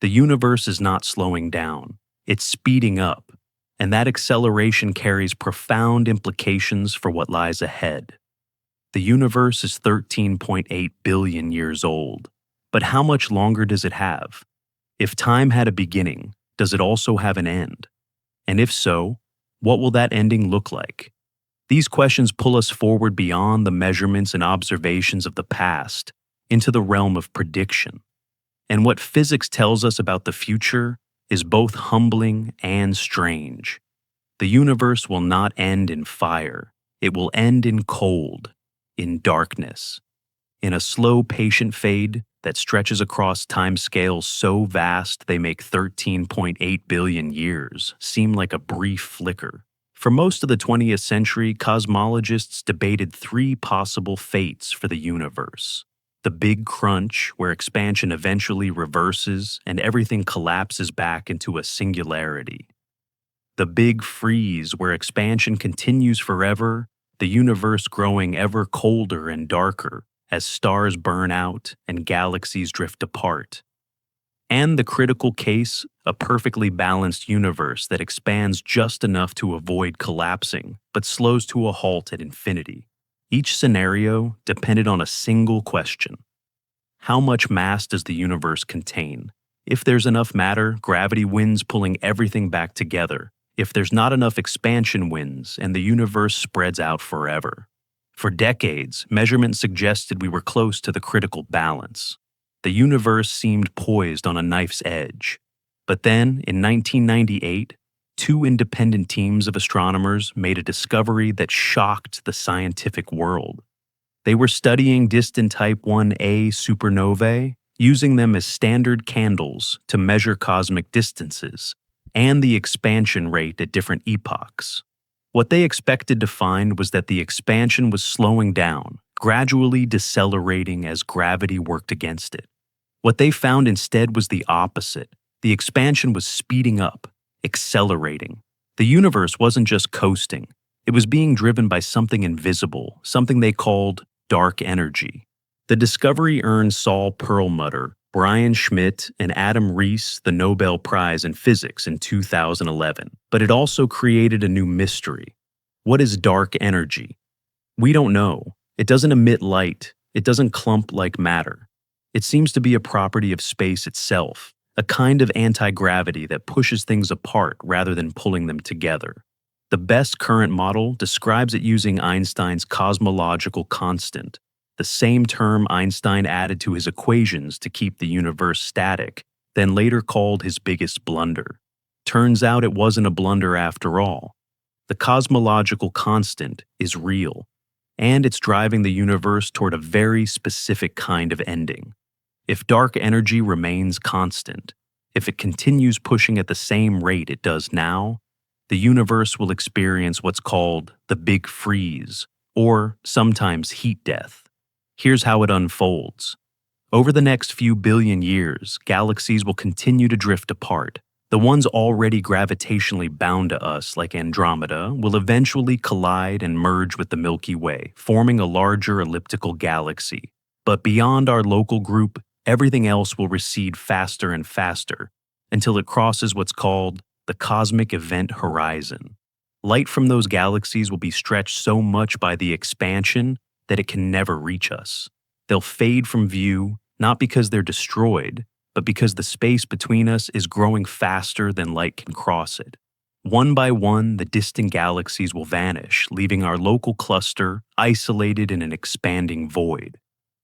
The universe is not slowing down. It's speeding up. And that acceleration carries profound implications for what lies ahead. The universe is 13.8 billion years old. But how much longer does it have? If time had a beginning, does it also have an end? And if so, what will that ending look like? These questions pull us forward beyond the measurements and observations of the past into the realm of prediction. And what physics tells us about the future is both humbling and strange. The universe will not end in fire. It will end in cold, in darkness, in a slow, patient fade that stretches across timescales so vast they make 13.8 billion years seem like a brief flicker. For most of the 20th century, cosmologists debated three possible fates for the universe. The Big Crunch, where expansion eventually reverses and everything collapses back into a singularity. The Big Freeze, where expansion continues forever, the universe growing ever colder and darker as stars burn out and galaxies drift apart. And the critical case, a perfectly balanced universe that expands just enough to avoid collapsing, but slows to a halt at infinity. Each scenario depended on a single question. How much mass does the universe contain? If there's enough matter, gravity wins, pulling everything back together. If there's not enough, expansion wins, and the universe spreads out forever. For decades, measurements suggested we were close to the critical balance. The universe seemed poised on a knife's edge. But then, in 1998, two independent teams of astronomers made a discovery that shocked the scientific world. They were studying distant Type 1a supernovae, using them as standard candles to measure cosmic distances and the expansion rate at different epochs. What they expected to find was that the expansion was slowing down, gradually decelerating as gravity worked against it. What they found instead was the opposite. The expansion was speeding up, accelerating. The universe wasn't just coasting. It was being driven by something invisible, something they called dark energy. The discovery earned Saul Perlmutter, Brian Schmidt, and Adam Rees the Nobel Prize in Physics in 2011. But it also created a new mystery. What is dark energy? We don't know. It doesn't emit light. It doesn't clump like matter. It seems to be a property of space itself, a kind of anti-gravity that pushes things apart rather than pulling them together. The best current model describes it using Einstein's cosmological constant, the same term Einstein added to his equations to keep the universe static, then later called his biggest blunder. Turns out it wasn't a blunder after all. The cosmological constant is real, and it's driving the universe toward a very specific kind of ending. If dark energy remains constant, If it continues pushing at the same rate it does now, the universe will experience what's called the Big Freeze, or sometimes heat death. Here's how it unfolds. Over the next few billion years, galaxies will continue to drift apart. The ones already gravitationally bound to us, like Andromeda, will eventually collide and merge with the Milky Way, forming a larger elliptical galaxy. But beyond our local group, everything else will recede faster and faster until it crosses what's called the cosmic event horizon. Light from those galaxies will be stretched so much by the expansion that it can never reach us. They'll fade from view, not because they're destroyed, but because the space between us is growing faster than light can cross it. One by one, the distant galaxies will vanish, leaving our local cluster isolated in an expanding void.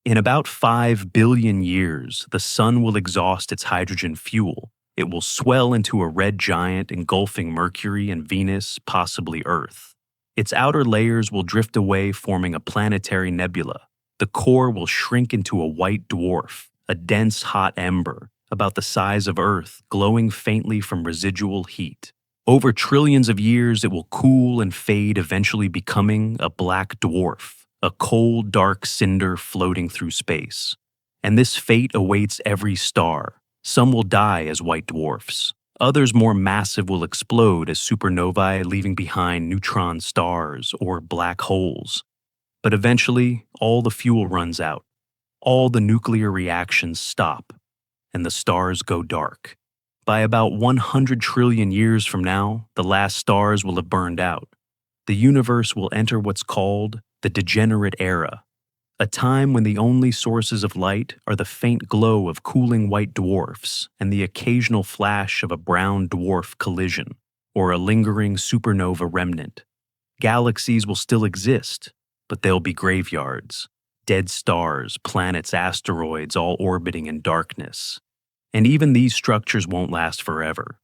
In about 5 billion years, the sun will exhaust its hydrogen fuel. It will swell into a red giant engulfing Mercury and Venus, possibly Earth. Its outer layers will drift away, forming a planetary nebula. The core will shrink into a white dwarf, a dense hot ember, about the size of Earth, glowing faintly from residual heat. Over trillions of years, it will cool and fade, eventually becoming a black dwarf, a cold, dark cinder floating through space. And this fate awaits every star. Some will die as white dwarfs. Others more massive will explode as supernovae, leaving behind neutron stars or black holes. But eventually, all the fuel runs out. All the nuclear reactions stop, and the stars go dark. By about 100 trillion years from now, the last stars will have burned out. The universe will enter what's called the degenerate era, a time when the only sources of light are the faint glow of cooling white dwarfs and the occasional flash of a brown dwarf collision, or a lingering supernova remnant. Galaxies will still exist, but they'll be graveyards. Dead stars, planets, asteroids, all orbiting in darkness. And even these structures won't last forever.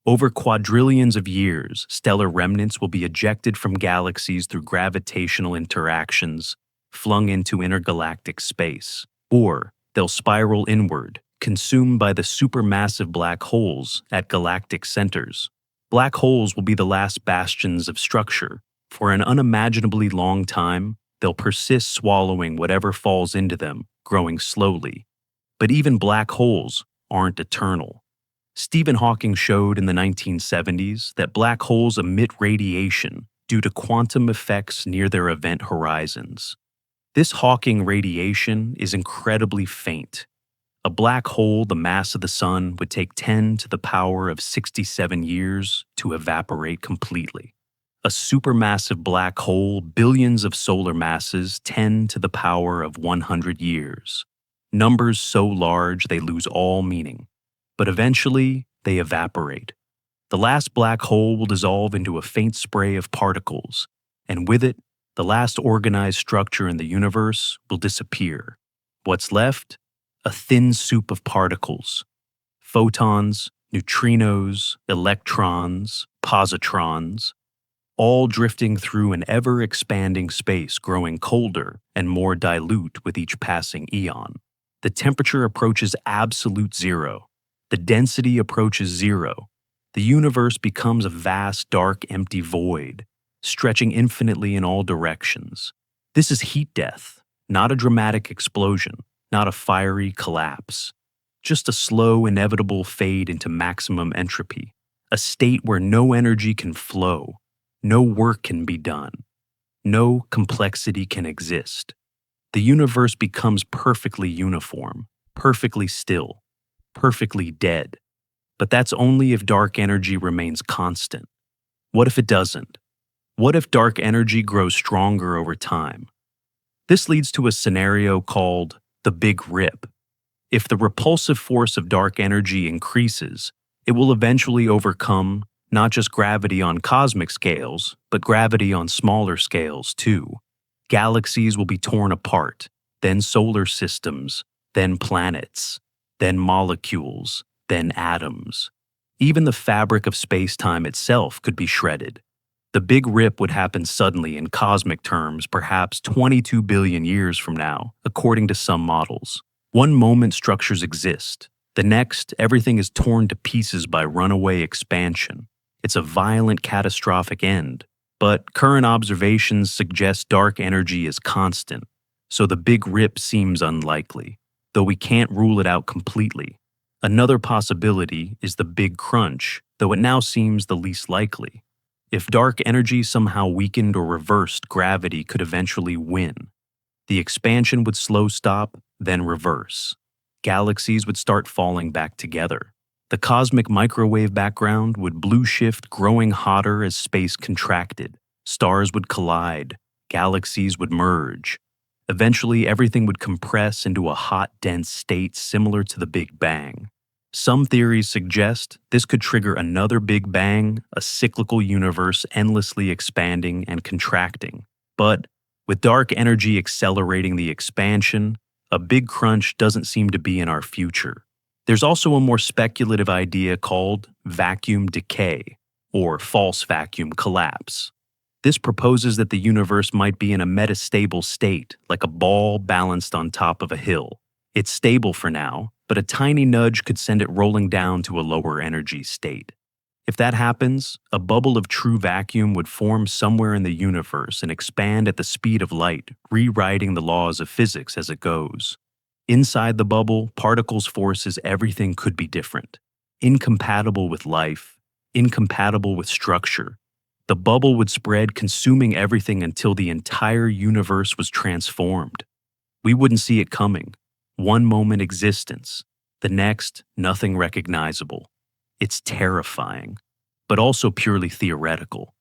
Over quadrillions of years, stellar remnants will be ejected from galaxies through gravitational interactions, flung into intergalactic space. Or they'll spiral inward, consumed by the supermassive black holes at galactic centers. Black holes will be the last bastions of structure. For an unimaginably long time, they'll persist swallowing whatever falls into them, growing slowly. But even black holes aren't eternal. Stephen Hawking showed in the 1970s that black holes emit radiation due to quantum effects near their event horizons. This Hawking radiation is incredibly faint. A black hole the mass of the sun would take 10 to the power of 67 years to evaporate completely. A supermassive black hole, billions of solar masses, 10 to the power of 100 years. Numbers so large they lose all meaning. But eventually, they evaporate. The last black hole will dissolve into a faint spray of particles, and with it, the last organized structure in the universe will disappear. What's left? A thin soup of particles. Photons, neutrinos, electrons, positrons, all drifting through an ever-expanding space, growing colder and more dilute with each passing eon. The temperature approaches absolute zero. The density approaches zero. The universe becomes a vast, dark, empty void, stretching infinitely in all directions. This is heat death, not a dramatic explosion, not a fiery collapse. Just a slow, inevitable fade into maximum entropy, a state where no energy can flow, no work can be done, no complexity can exist. The universe becomes perfectly uniform, perfectly still, perfectly dead. But that's only if dark energy remains constant. What if it doesn't? What if dark energy grows stronger over time? This leads to a scenario called the Big Rip. If the repulsive force of dark energy increases, it will eventually overcome not just gravity on cosmic scales, but gravity on smaller scales too. Galaxies will be torn apart, then solar systems, then planets, then molecules, then atoms. Even the fabric of space-time itself could be shredded. The Big Rip would happen suddenly in cosmic terms, perhaps 22 billion years from now, according to some models. One moment structures exist, The next, everything is torn to pieces by runaway expansion. It's a violent, catastrophic end. But current observations suggest dark energy is constant, so the big rip seems unlikely, though we can't rule it out completely. Another possibility is the big crunch, though it now seems the least likely. If dark energy somehow weakened or reversed, gravity could eventually win. The expansion would slow stop, then reverse. Galaxies would start falling back together. The cosmic microwave background would blue shift, growing hotter as space contracted. Stars would collide. Galaxies would merge. Eventually, everything would compress into a hot, dense state similar to the Big Bang. Some theories suggest this could trigger another Big Bang, a cyclical universe endlessly expanding and contracting. But with dark energy accelerating the expansion, a big crunch doesn't seem to be in our future. There's also a more speculative idea called vacuum decay, or false vacuum collapse. This proposes that the universe might be in a metastable state, like a ball balanced on top of a hill. It's stable for now, but a tiny nudge could send it rolling down to a lower energy state. If that happens, a bubble of true vacuum would form somewhere in the universe and expand at the speed of light, rewriting the laws of physics as it goes. Inside the bubble, particles, forces, everything could be different. Incompatible with life, incompatible with structure. The bubble would spread, consuming everything until the entire universe was transformed. We wouldn't see it coming. One moment existence, the next nothing recognizable. It's terrifying, but also purely theoretical.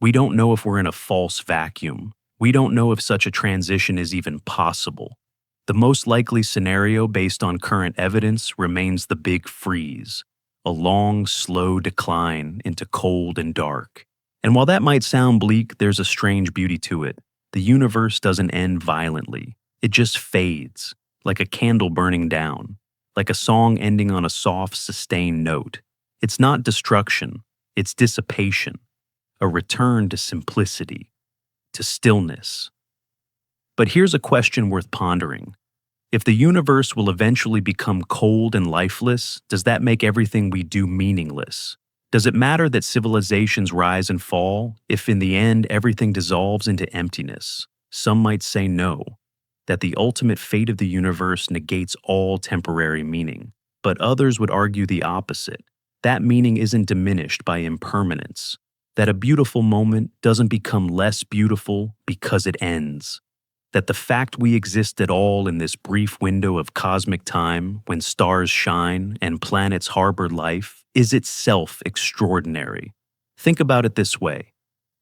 We don't know if we're in a false vacuum. We don't know if such a transition is even possible. The most likely scenario based on current evidence remains the big freeze, a long, slow decline into cold and dark. And while that might sound bleak, there's a strange beauty to it. The universe doesn't end violently. It just fades, like a candle burning down, like a song ending on a soft, sustained note. It's not destruction, it's dissipation, a return to simplicity, to stillness. But here's a question worth pondering. If the universe will eventually become cold and lifeless, does that make everything we do meaningless? Does it matter that civilizations rise and fall if in the end everything dissolves into emptiness? Some might say no, that the ultimate fate of the universe negates all temporary meaning. But others would argue the opposite. That meaning isn't diminished by impermanence, that a beautiful moment doesn't become less beautiful because it ends, that the fact we exist at all in this brief window of cosmic time when stars shine and planets harbor life is itself extraordinary. Think about it this way.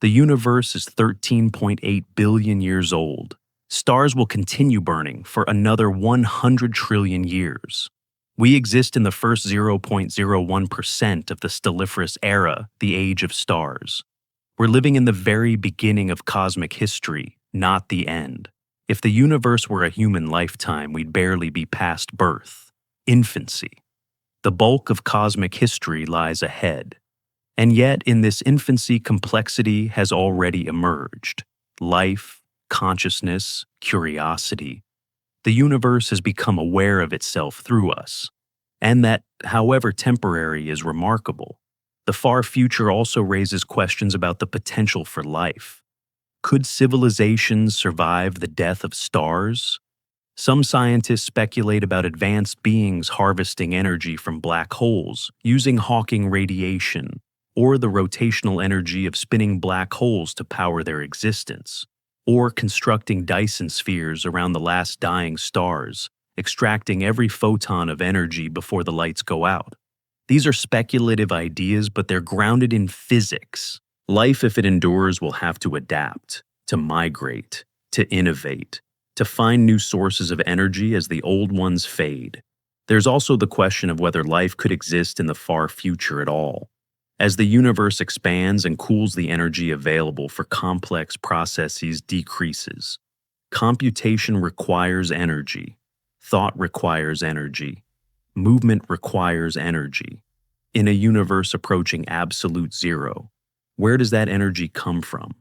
The universe is 13.8 billion years old. Stars will continue burning for another 100 trillion years. We exist in the first 0.01% of the stelliferous era, the age of stars. We're living in the very beginning of cosmic history, not the end. If the universe were a human lifetime, we'd barely be past birth, infancy. The bulk of cosmic history lies ahead. And yet, in this infancy, complexity has already emerged. Life, consciousness, curiosity. The universe has become aware of itself through us. And that, however temporary, is remarkable. The far future also raises questions about the potential for life. Could civilizations survive the death of stars? Some scientists speculate about advanced beings harvesting energy from black holes, using Hawking radiation, or the rotational energy of spinning black holes to power their existence, or constructing Dyson spheres around the last dying stars, extracting every photon of energy before the lights go out. These are speculative ideas, but they're grounded in physics. Life, if it endures, will have to adapt, to migrate, to innovate, to find new sources of energy as the old ones fade. There's also the question of whether life could exist in the far future at all. As the universe expands and cools, the energy available for complex processes decreases. Computation requires energy. Thought requires energy. Movement requires energy. In a universe approaching absolute zero, where does that energy come from?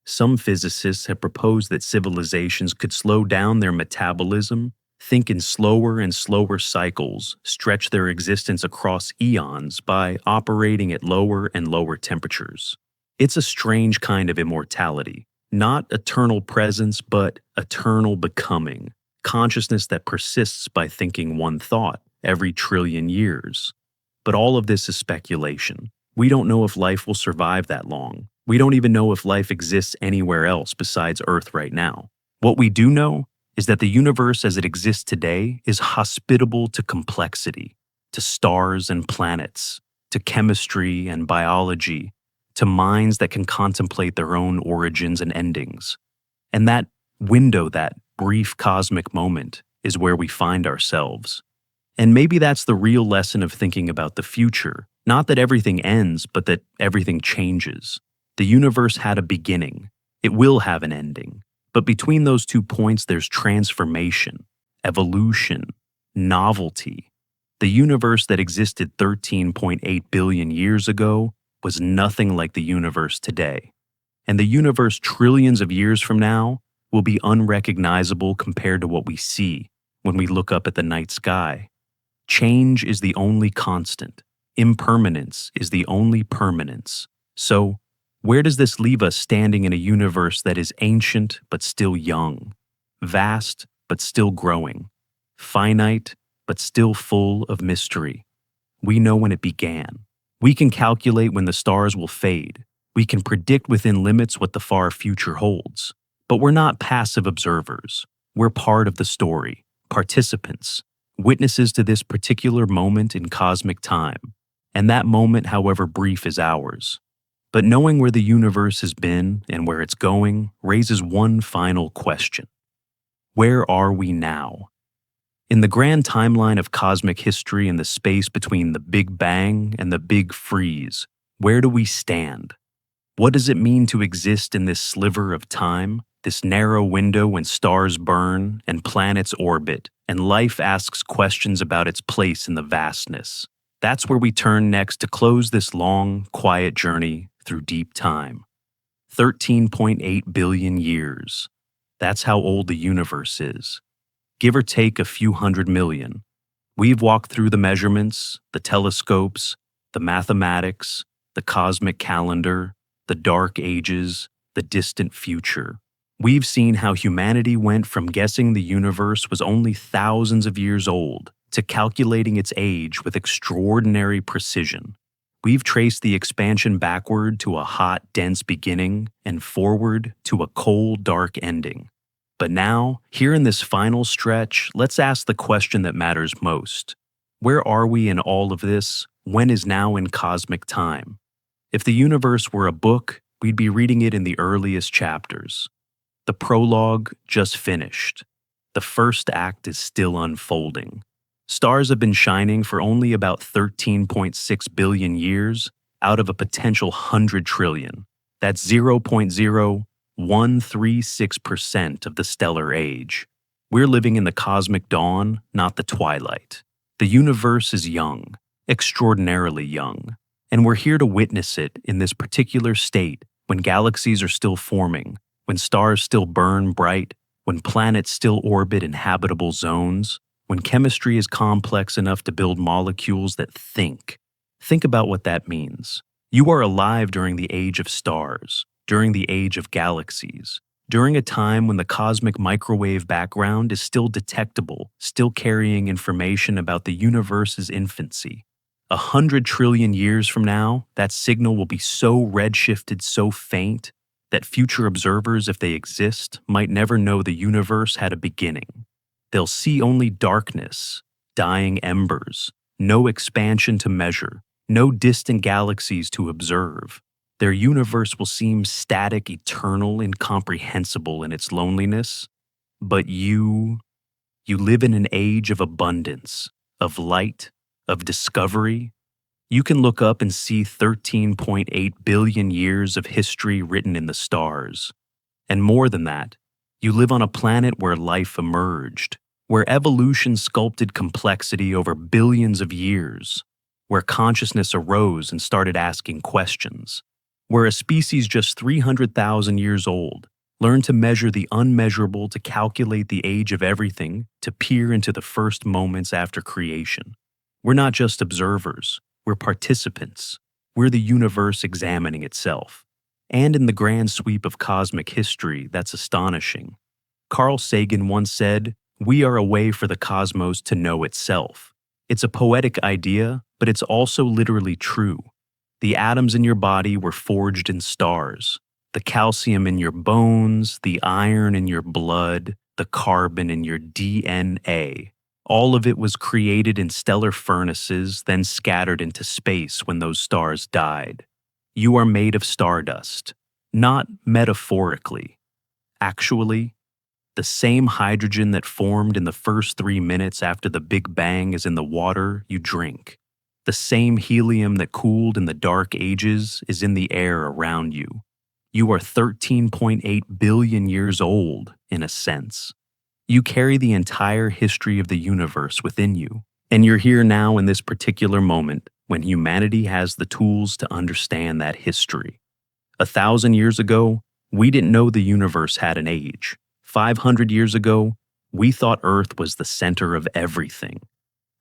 Some physicists have proposed that civilizations could slow down their metabolism think in slower and slower cycles, stretch their existence across eons by operating at lower and lower temperatures. It's a strange kind of immortality, not eternal presence, but eternal becoming, consciousness that persists by thinking one thought every trillion years. But all of this is speculation. We don't know if life will survive that long. We don't even know if life exists anywhere else besides Earth right now. What we do know is that the universe as it exists today is hospitable to complexity, to stars and planets, to chemistry and biology, to minds that can contemplate their own origins and endings. And that window, that brief cosmic moment, is where we find ourselves. And maybe that's the real lesson of thinking about the future. Not that everything ends, but that everything changes. The universe had a beginning. It will have an ending. But between those 2 points, there's transformation, evolution, novelty. The universe that existed 13.8 billion years ago was nothing like the universe today. And the universe trillions of years from now will be unrecognizable compared to what we see when we look up at the night sky. Change is the only constant. Impermanence is the only permanence. So, where does this leave us standing in a universe that is ancient but still young, vast but still growing, finite but still full of mystery? We know when it began. We can calculate when the stars will fade. We can predict within limits what the far future holds. But we're not passive observers. We're part of the story, participants, witnesses to this particular moment in cosmic time. And that moment, however brief, is ours. But knowing where the universe has been and where it's going raises one final question. Where are we now? In the grand timeline of cosmic history and the space between the Big Bang and the Big Freeze, where do we stand? What does it mean to exist in this sliver of time, this narrow window when stars burn and planets orbit, and life asks questions about its place in the vastness? That's where we turn next to close this long, quiet journey through deep time. 13.8 billion years. That's how old the universe is. Give or take a few hundred million. We've walked through the measurements, the telescopes, the mathematics, the cosmic calendar, the dark ages, the distant future. We've seen how humanity went from guessing the universe was only thousands of years old to calculating its age with extraordinary precision. We've traced the expansion backward to a hot, dense beginning and forward to a cold, dark ending. But now, here in this final stretch, let's ask the question that matters most. Where are we in all of this? When is now in cosmic time? If the universe were a book, we'd be reading it in the earliest chapters. The prologue just finished. The first act is still unfolding. Stars have been shining for only about 13.6 billion years out of a potential 100 trillion. That's 0.0136% of the stellar age. We're living in the cosmic dawn, not the twilight. The universe is young, extraordinarily young, and we're here to witness it in this particular state when galaxies are still forming, when stars still burn bright, when planets still orbit in habitable zones, when chemistry is complex enough to build molecules that think. Think about what that means. You are alive during the age of stars, during the age of galaxies, during a time when the cosmic microwave background is still detectable, still carrying information about the universe's infancy. 100 trillion years from now, that signal will be so redshifted, so faint, that future observers, if they exist, might never know the universe had a beginning. They'll see only darkness, dying embers, no expansion to measure, no distant galaxies to observe. Their universe will seem static, eternal, incomprehensible in its loneliness. But you live in an age of abundance, of light, of discovery. You can look up and see 13.8 billion years of history written in the stars. And more than that, you live on a planet where life emerged, where evolution sculpted complexity over billions of years, where consciousness arose and started asking questions, where a species just 300,000 years old Learn to measure the unmeasurable, to calculate the age of everything, to peer into the first moments after creation. We're not just observers, we're participants. We're the universe examining itself. And in the grand sweep of cosmic history, that's astonishing. Carl Sagan once said, "We are a way for the cosmos to know itself." It's a poetic idea, but it's also literally true. The atoms in your body were forged in stars. The calcium in your bones, the iron in your blood, the carbon in your DNA. All of it was created in stellar furnaces, then scattered into space when those stars died. You are made of stardust, not metaphorically. Actually, the same hydrogen that formed in the first 3 minutes after the Big Bang is in the water you drink. The same helium that cooled in the dark ages is in the air around you. You are 13.8 billion years old, in a sense. You carry the entire history of the universe within you, and you're here now in this particular moment when humanity has the tools to understand that history. 1,000 years ago, we didn't know the universe had an age. 500 years ago, we thought Earth was the center of everything.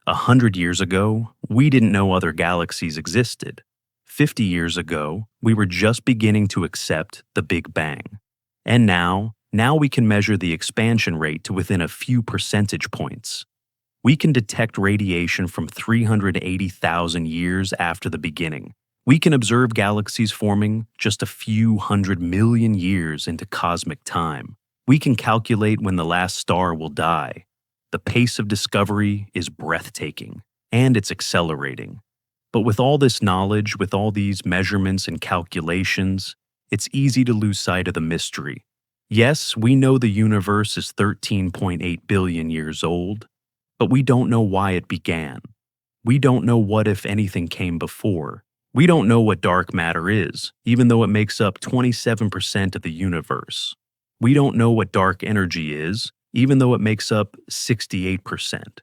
100 years ago, we didn't know other galaxies existed. 50 years ago, we were just beginning to accept the Big Bang. And now we can measure the expansion rate to within a few percentage points. We can detect radiation from 380,000 years after the beginning. We can observe galaxies forming just a few 100 million years into cosmic time. We can calculate when the last star will die. The pace of discovery is breathtaking, and it's accelerating. But with all this knowledge, with all these measurements and calculations, it's easy to lose sight of the mystery. Yes, we know the universe is 13.8 billion years old, but we don't know why it began. We don't know what, if anything, came before. We don't know what dark matter is, even though it makes up 27% of the universe. We don't know what dark energy is, even though it makes up 68%.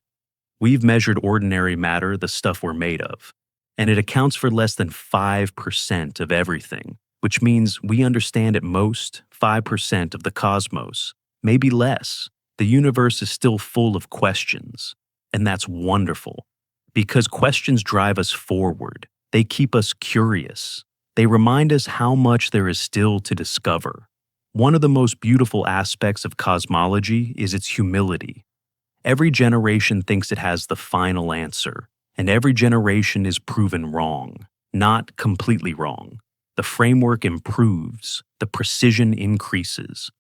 We've measured ordinary matter, the stuff we're made of, and it accounts for less than 5% of everything, which means we understand at most 5% of the cosmos, maybe less. The universe is still full of questions, and that's wonderful, because questions drive us forward. They keep us curious. They remind us how much there is still to discover. One of the most beautiful aspects of cosmology is its humility. Every generation thinks it has the final answer, and every generation is proven wrong, not completely wrong. The framework improves, the precision increases,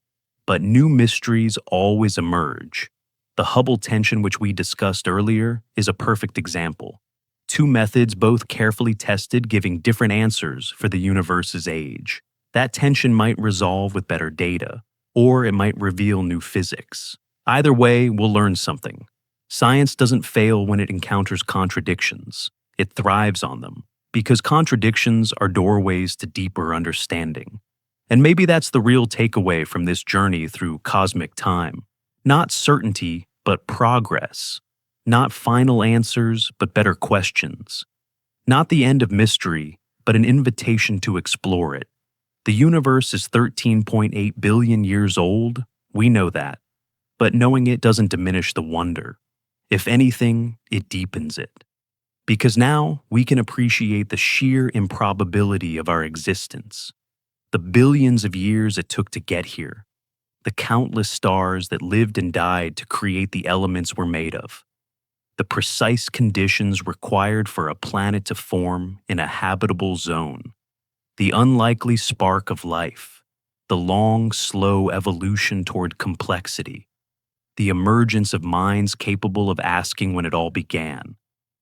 but new mysteries always emerge. The Hubble tension, which we discussed earlier, is a perfect example. Two methods, both carefully tested, giving different answers for the universe's age. That tension might resolve with better data, or it might reveal new physics. Either way, we'll learn something. Science doesn't fail when it encounters contradictions. It thrives on them, because contradictions are doorways to deeper understanding. And maybe that's the real takeaway from this journey through cosmic time. Not certainty, but progress. Not final answers, but better questions. Not the end of mystery, but an invitation to explore it. The universe is 13.8 billion years old, we know that. But knowing it doesn't diminish the wonder. If anything, it deepens it. Because now we can appreciate the sheer improbability of our existence. The billions of years it took to get here. The countless stars that lived and died to create the elements we're made of. The precise conditions required for a planet to form in a habitable zone. The unlikely spark of life. The long, slow evolution toward complexity. The emergence of minds capable of asking when it all began.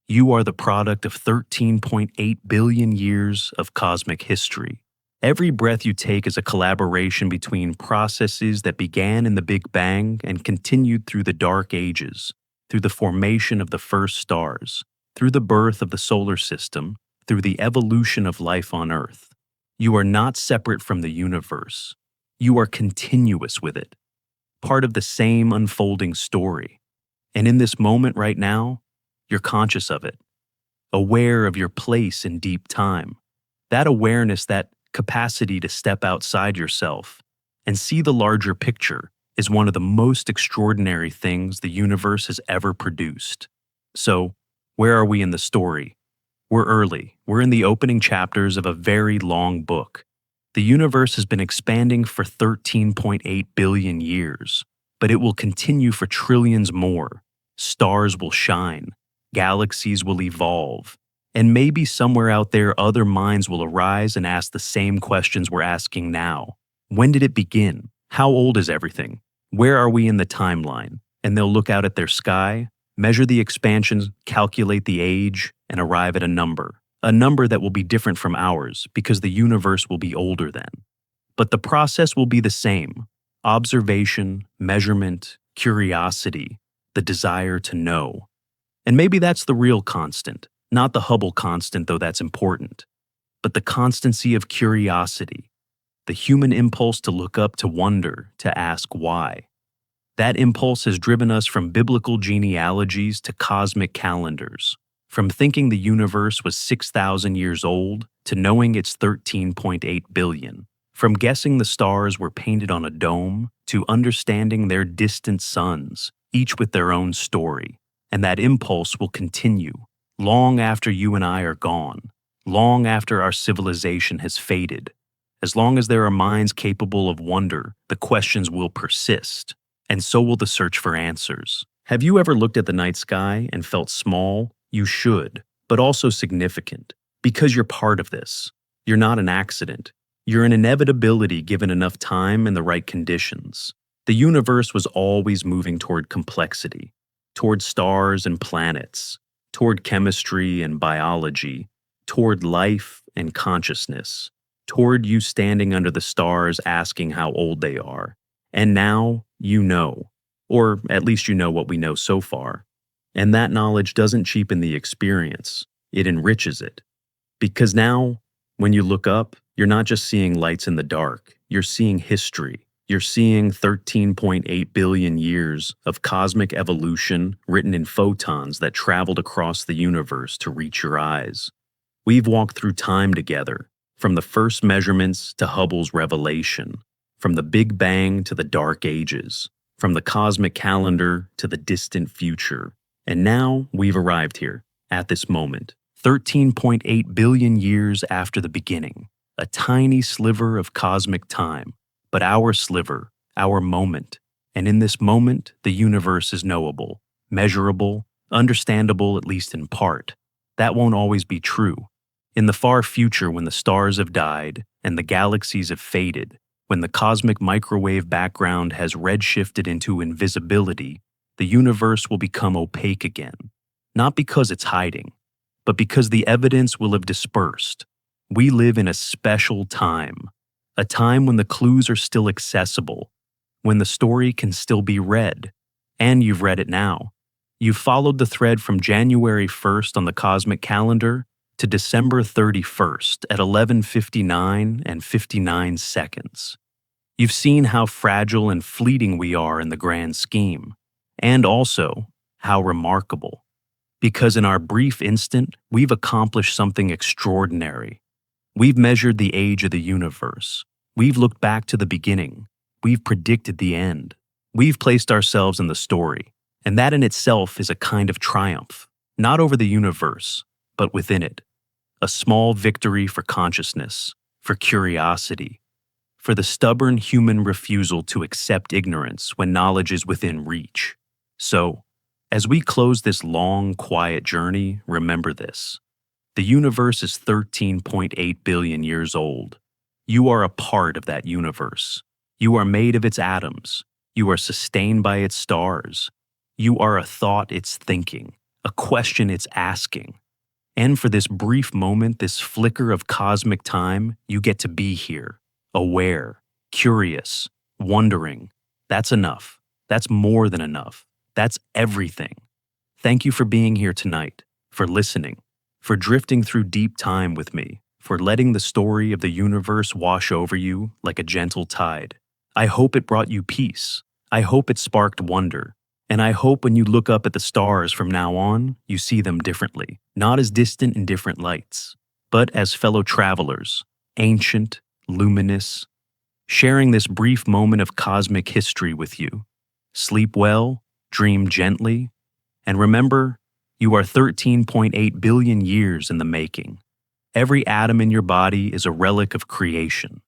You are the product of 13.8 billion years of cosmic history. Every breath you take is a collaboration between processes that began in the Big Bang and continued through the dark ages, through the formation of the first stars, through the birth of the solar system, through the evolution of life on Earth. You are not separate from the universe. You are continuous with it, part of the same unfolding story. And in this moment right now, you're conscious of it, aware of your place in deep time. That awareness, that capacity to step outside yourself and see the larger picture is one of the most extraordinary things the universe has ever produced. So, where are we in the story? We're early. We're in the opening chapters of a very long book. The universe has been expanding for 13.8 billion years, but it will continue for trillions more. Stars will shine, galaxies will evolve, and maybe somewhere out there other minds will arise and ask the same questions we're asking now. When did it begin? How old is everything? Where are we in the timeline? And they'll look out at their sky, measure the expansions, calculate the age, and arrive at a number that will be different from ours because the universe will be older then. But the process will be the same: observation, measurement, curiosity, the desire to know. And maybe that's the real constant, not the Hubble constant, though that's important, but the constancy of curiosity, the human impulse to look up, to wonder, to ask why. That impulse has driven us from biblical genealogies to cosmic calendars, from thinking the universe was 6,000 years old to knowing it's 13.8 billion, from guessing the stars were painted on a dome to understanding their distant suns, each with their own story. And that impulse will continue long after you and I are gone, long after our civilization has faded. As long as there are minds capable of wonder, the questions will persist, and so will the search for answers. Have you ever looked at the night sky and felt small? You should, but also significant, because you're part of this. You're not an accident. You're an inevitability given enough time and the right conditions. The universe was always moving toward complexity, toward stars and planets, toward chemistry and biology, toward life and consciousness, toward you standing under the stars asking how old they are. And now you know, or at least you know what we know so far. And that knowledge doesn't cheapen the experience, it enriches it. Because now, when you look up, you're not just seeing lights in the dark, you're seeing history. You're seeing 13.8 billion years of cosmic evolution written in photons that traveled across the universe to reach your eyes. We've walked through time together, from the first measurements to Hubble's revelation, from the Big Bang to the Dark Ages, from the cosmic calendar to the distant future. And now we've arrived here, at this moment, 13.8 billion years after the beginning, a tiny sliver of cosmic time. But our sliver, our moment, and in this moment, the universe is knowable, measurable, understandable at least in part. That won't always be true. In the far future, when the stars have died and the galaxies have faded, when the cosmic microwave background has redshifted into invisibility, the universe will become opaque again. Not because it's hiding, but because the evidence will have dispersed. We live in a special time. A time when the clues are still accessible, when the story can still be read, and you've read it now. You've followed the thread from January 1st on the cosmic calendar to December 31st at 11:59 and 59 seconds. You've seen how fragile and fleeting we are in the grand scheme, and also how remarkable. Because in our brief instant, we've accomplished something extraordinary. We've measured the age of the universe. We've looked back to the beginning. We've predicted the end. We've placed ourselves in the story, and that in itself is a kind of triumph, not over the universe, but within it. A small victory for consciousness, for curiosity, for the stubborn human refusal to accept ignorance when knowledge is within reach. So, as we close this long, quiet journey, remember this. The universe is 13.8 billion years old. You are a part of that universe. You are made of its atoms. You are sustained by its stars. You are a thought it's thinking, a question it's asking. And for this brief moment, this flicker of cosmic time, you get to be here, aware, curious, wondering. That's enough. That's more than enough. That's everything. Thank you for being here tonight, for listening, for drifting through deep time with me, for letting the story of the universe wash over you like a gentle tide. I hope it brought you peace. I hope it sparked wonder. And I hope when you look up at the stars from now on, you see them differently, not as distant and different lights, but as fellow travelers, ancient, luminous, sharing this brief moment of cosmic history with you. Sleep well, dream gently, and remember, you are 13.8 billion years in the making. Every atom in your body is a relic of creation.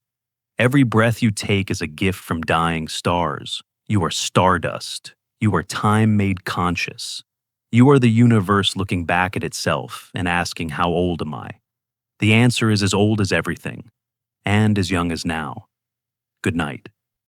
Every breath you take is a gift from dying stars. You are stardust. You are time made conscious. You are the universe looking back at itself and asking, how old am I? The answer is as old as everything, and as young as now. Good night.